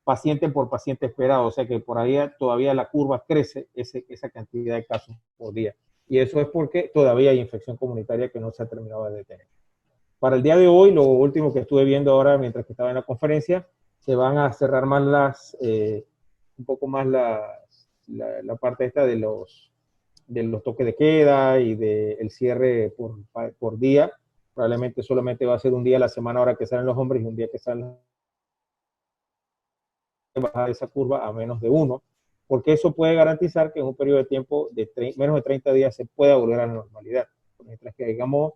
paciente por paciente esperado, o sea que por ahí todavía la curva crece esa cantidad de casos por día. Y eso es porque todavía hay infección comunitaria que no se ha terminado de detener. Para el día de hoy, lo último que estuve viendo ahora mientras que estaba en la conferencia, se van a cerrar más un poco más la parte esta de los toques de queda y del cierre por día. Probablemente solamente va a ser un día a la semana ahora que salen los hombres y un día que salen bajar esa curva a menos de 1, porque eso puede garantizar que en un periodo de tiempo de menos de 30 días se pueda volver a la normalidad. Mientras que tengamos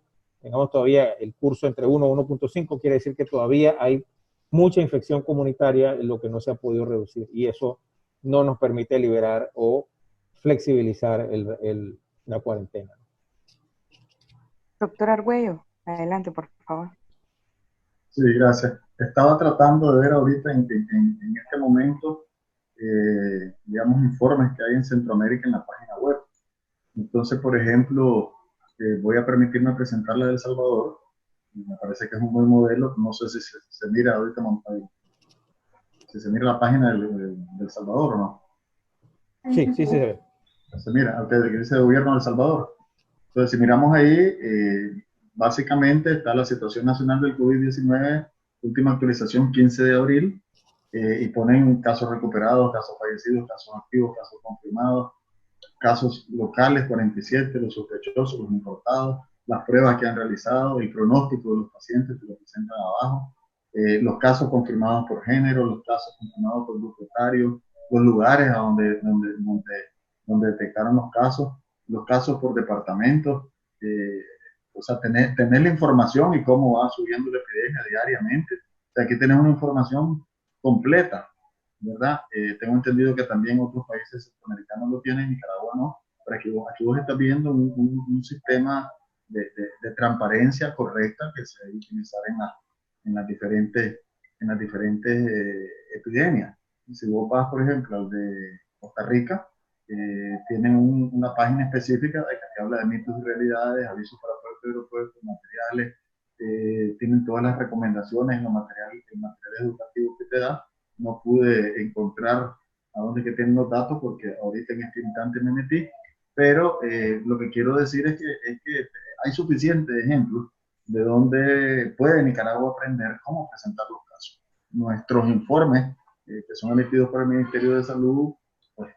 todavía el curso entre 1 y 1.5, quiere decir que todavía hay mucha infección comunitaria, lo que no se ha podido reducir, y eso no nos permite liberar o flexibilizar la cuarentena. Doctor Argüello, adelante, por favor. Sí, gracias. Estaba tratando de ver ahorita en este momento, digamos, informes que hay en Centroamérica en la página web. Entonces, por ejemplo, voy a permitirme presentar la de El Salvador. Me parece que es un buen modelo. No sé si se mira ahorita, si se mira la página del Salvador o no. Sí, sí se ve. Se mira, que dice el gobierno de El Salvador. Entonces, si miramos ahí, básicamente está la situación nacional del COVID-19, última actualización 15 de abril, y ponen casos recuperados, casos fallecidos, casos activos, casos confirmados, casos locales 47, los sospechosos, los importados, las pruebas que han realizado, el pronóstico de los pacientes que lo presentan abajo, los casos confirmados por género, los casos confirmados por grupo etario, los lugares a donde detectaron los casos por departamento, o sea, tener la información y cómo va subiendo la epidemia diariamente. O sea, aquí tenemos una información completa, ¿verdad? Tengo entendido que también otros países centroamericanos lo tienen, Nicaragua no, pero aquí vos estás viendo un sistema de transparencia correcta que se debe utilizar en las diferentes epidemias. Y si vos vas, por ejemplo, al de Costa Rica, tienen una página específica que habla de mitos y realidades, avisos para puertos y aeropuertos, materiales, tienen todas las recomendaciones en el material educativo que te da. No pude encontrar a dónde que tienen los datos porque ahorita en este instante me metí, pero lo que quiero decir es que hay suficientes ejemplos de donde puede Nicaragua aprender cómo presentar los casos. Nuestros informes que son emitidos por el Ministerio de Salud pues,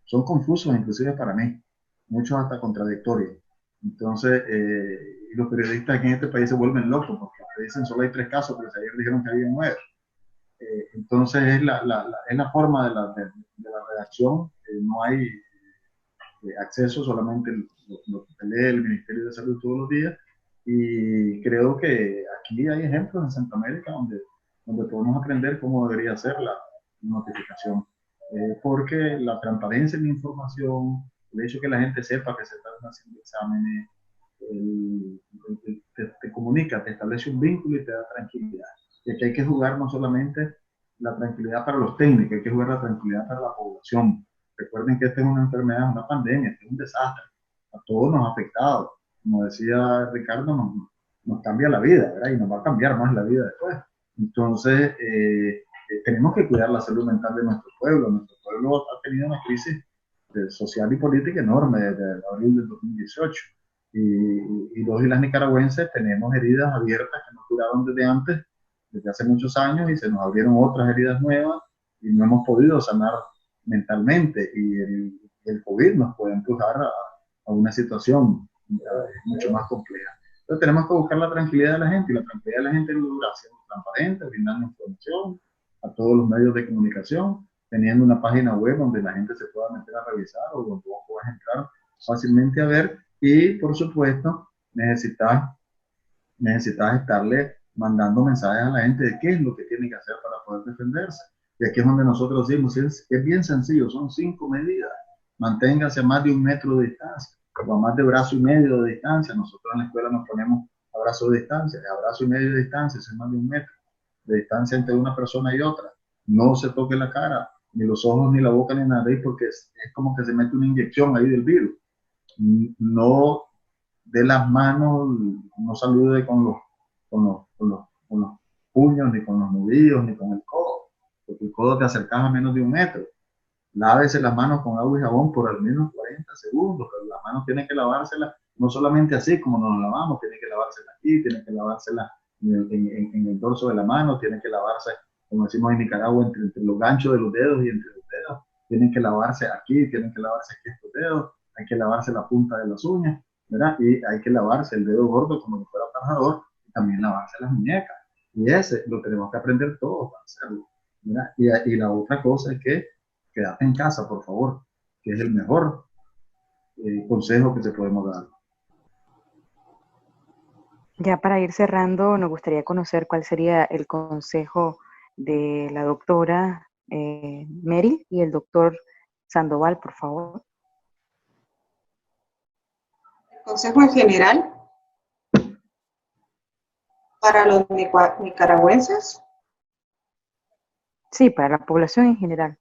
son confusos inclusive para mí, muchos hasta contradictorios. Entonces, los periodistas aquí en este país se vuelven locos porque dicen solo hay 3 casos, pero ayer dijeron que había 9. Entonces es la forma de la redacción, no hay acceso, solamente lo que lee el Ministerio de Salud todos los días, y creo que aquí hay ejemplos en Centroamérica donde podemos aprender cómo debería ser la notificación, porque la transparencia en la información, el hecho de que la gente sepa que se están haciendo exámenes, te comunica, te establece un vínculo y te da tranquilidad. Y aquí hay que jugar no solamente la tranquilidad para los técnicos, hay que jugar la tranquilidad para la población. Recuerden que esta es una enfermedad, es una pandemia, este es un desastre. A todos nos ha afectado. Como decía Ricardo, nos cambia la vida, ¿verdad? Y nos va a cambiar más la vida después. Entonces, tenemos que cuidar la salud mental de nuestro pueblo. Nuestro pueblo ha tenido una crisis social y política enorme desde abril del 2018. Y los y las nicaragüenses tenemos heridas abiertas que no curaron desde antes, desde hace muchos años, y se nos abrieron otras heridas nuevas y no hemos podido sanar mentalmente. Y el COVID nos puede empujar a una situación mucho más compleja. Entonces tenemos que buscar la tranquilidad de la gente, y la tranquilidad de la gente lo logra siendo transparente, brindando información a todos los medios de comunicación, teniendo una página web donde la gente se pueda meter a revisar o donde vos puedas entrar fácilmente a ver. Y por supuesto necesitas estarle mandando mensajes a la gente de qué es lo que tiene que hacer para poder defenderse. Y aquí es donde nosotros decimos, es bien sencillo, son 5 medidas. Manténgase a más de 1 metro de distancia, o a más de brazo y medio de distancia. Nosotros en la escuela nos ponemos a brazo de distancia, a brazo y medio de distancia, es más de 1 metro de distancia entre una persona y otra. No se toque la cara, ni los ojos, ni la boca, ni la nariz, porque es como que se mete una inyección ahí del virus. No de las manos, no salude con los puños, ni con los nudillos, ni con el codo, porque el codo te acercas a menos de 1 metro. Lávese las manos con agua y jabón por al menos 40 segundos, pero las manos tienen que lavárselas, no solamente así como nos lavamos, tienen que lavárselas aquí, tienen que lavárselas en el dorso de la mano, tienen que lavarse, como decimos en Nicaragua, entre los ganchos de los dedos y entre los dedos, tienen que lavarse aquí, tienen que lavarse aquí estos dedos, hay que lavarse la punta de las uñas, ¿verdad? Y hay que lavarse el dedo gordo como si fuera trabajador, y también lavarse las muñecas. Y ese lo tenemos que aprender todos para hacerlo, ¿verdad? Y la otra cosa es que quédate en casa, por favor, que es el mejor consejo que te podemos dar. Ya para ir cerrando, nos gustaría conocer cuál sería el consejo de la doctora Meryl y el doctor Sandoval, por favor. El consejo en general para los nicaragüenses. Sí, para la población en general.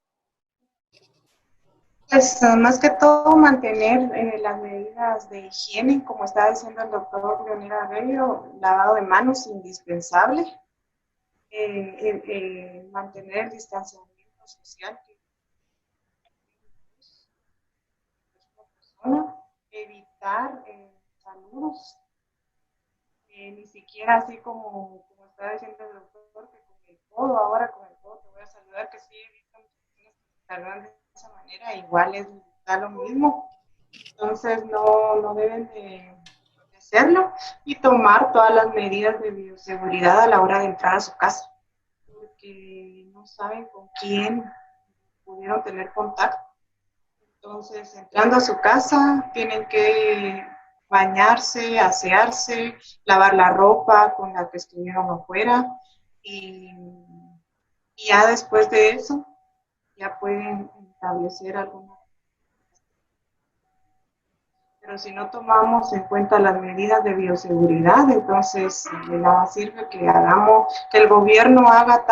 Pues más que todo mantener las medidas de higiene, como estaba diciendo el doctor Leonel Arregio, lavado de manos indispensable, mantener el distanciamiento social, evitar saludos, ni siquiera así como estaba diciendo el doctor, que con el codo, ahora con el codo te voy a saludar, que sí he visto muchas personas que saludan de esa manera, igual da lo mismo. Entonces no deben de hacerlo, y tomar todas las medidas de bioseguridad a la hora de entrar a su casa, porque no saben con quién pudieron tener contacto. Entonces, entrando a su casa, tienen que bañarse, asearse, lavar la ropa con la que estuvieron afuera, y ya después de eso, ya pueden establecer alguna. Pero si no tomamos en cuenta las medidas de bioseguridad, entonces de nada sirve que el gobierno haga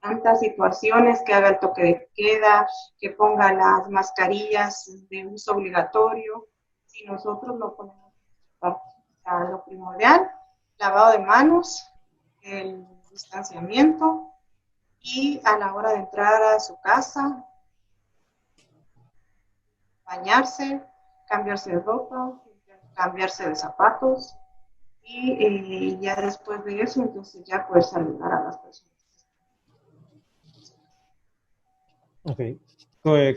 tantas situaciones, que haga el toque de queda, que ponga las mascarillas de uso obligatorio, si nosotros no ponemos lo primordial: lavado de manos, el distanciamiento, y a la hora de entrar a su casa, bañarse, cambiarse de ropa, cambiarse de zapatos, y ya después de eso, entonces ya poder saludar a las personas. Ok.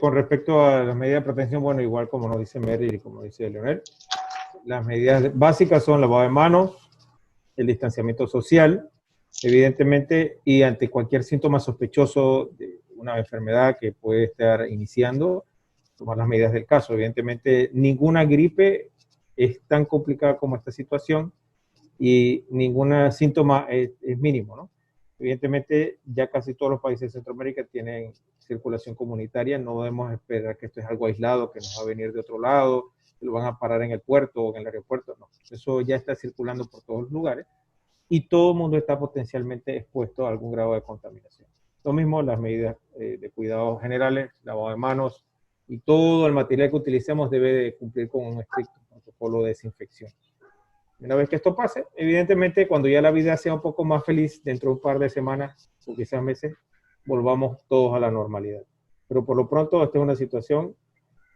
Con respecto a las medidas de protección, bueno, igual como nos dice Meryl y como dice Leonel, las medidas básicas son lavado de manos, el distanciamiento social, evidentemente, y ante cualquier síntoma sospechoso de una enfermedad que puede estar iniciando, tomar las medidas del caso. Evidentemente, ninguna gripe es tan complicada como esta situación, y ningún síntoma es mínimo, ¿no? Evidentemente, ya casi todos los países de Centroamérica tienen circulación comunitaria, no debemos esperar que esto es algo aislado, que nos va a venir de otro lado, que lo van a parar en el puerto o en el aeropuerto, no. Eso ya está circulando por todos los lugares y todo el mundo está potencialmente expuesto a algún grado de contaminación. Lo mismo las medidas de cuidados generales, lavado de manos y todo el material que utilicemos debe de cumplir con un estricto protocolo de desinfección. Una vez que esto pase, evidentemente cuando ya la vida sea un poco más feliz, dentro de un par de semanas o quizás meses, volvamos todos a la normalidad. Pero por lo pronto esta es una situación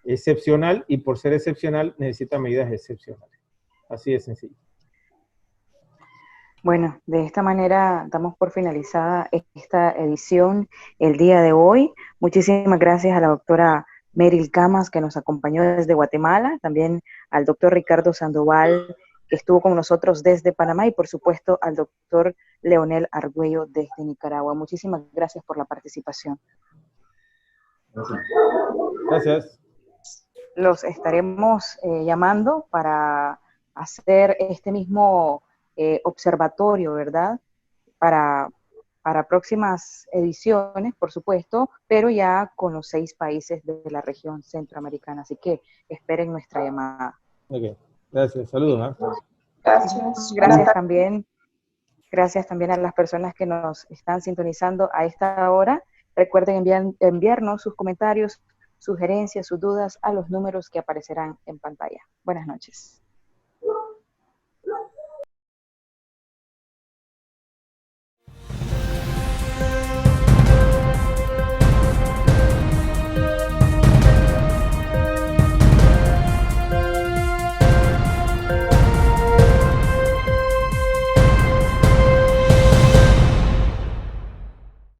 excepcional y por ser excepcional necesita medidas excepcionales. Así de sencillo. Bueno, de esta manera damos por finalizada esta edición el día de hoy. Muchísimas gracias a la doctora Meryl Camas, que nos acompañó desde Guatemala, también al doctor Ricardo Sandoval, que estuvo con nosotros desde Panamá, y por supuesto al doctor Leonel Argüello desde Nicaragua. Muchísimas gracias por la participación. Gracias. Los estaremos llamando para hacer este mismo observatorio, ¿verdad? Para próximas ediciones, por supuesto, pero ya con los 6 países de la región centroamericana. Así que esperen nuestra llamada. Ok, gracias. Saludos. Gracias. Gracias también a las personas que nos están sintonizando a esta hora. Recuerden enviarnos sus comentarios, sugerencias, sus dudas a los números que aparecerán en pantalla. Buenas noches.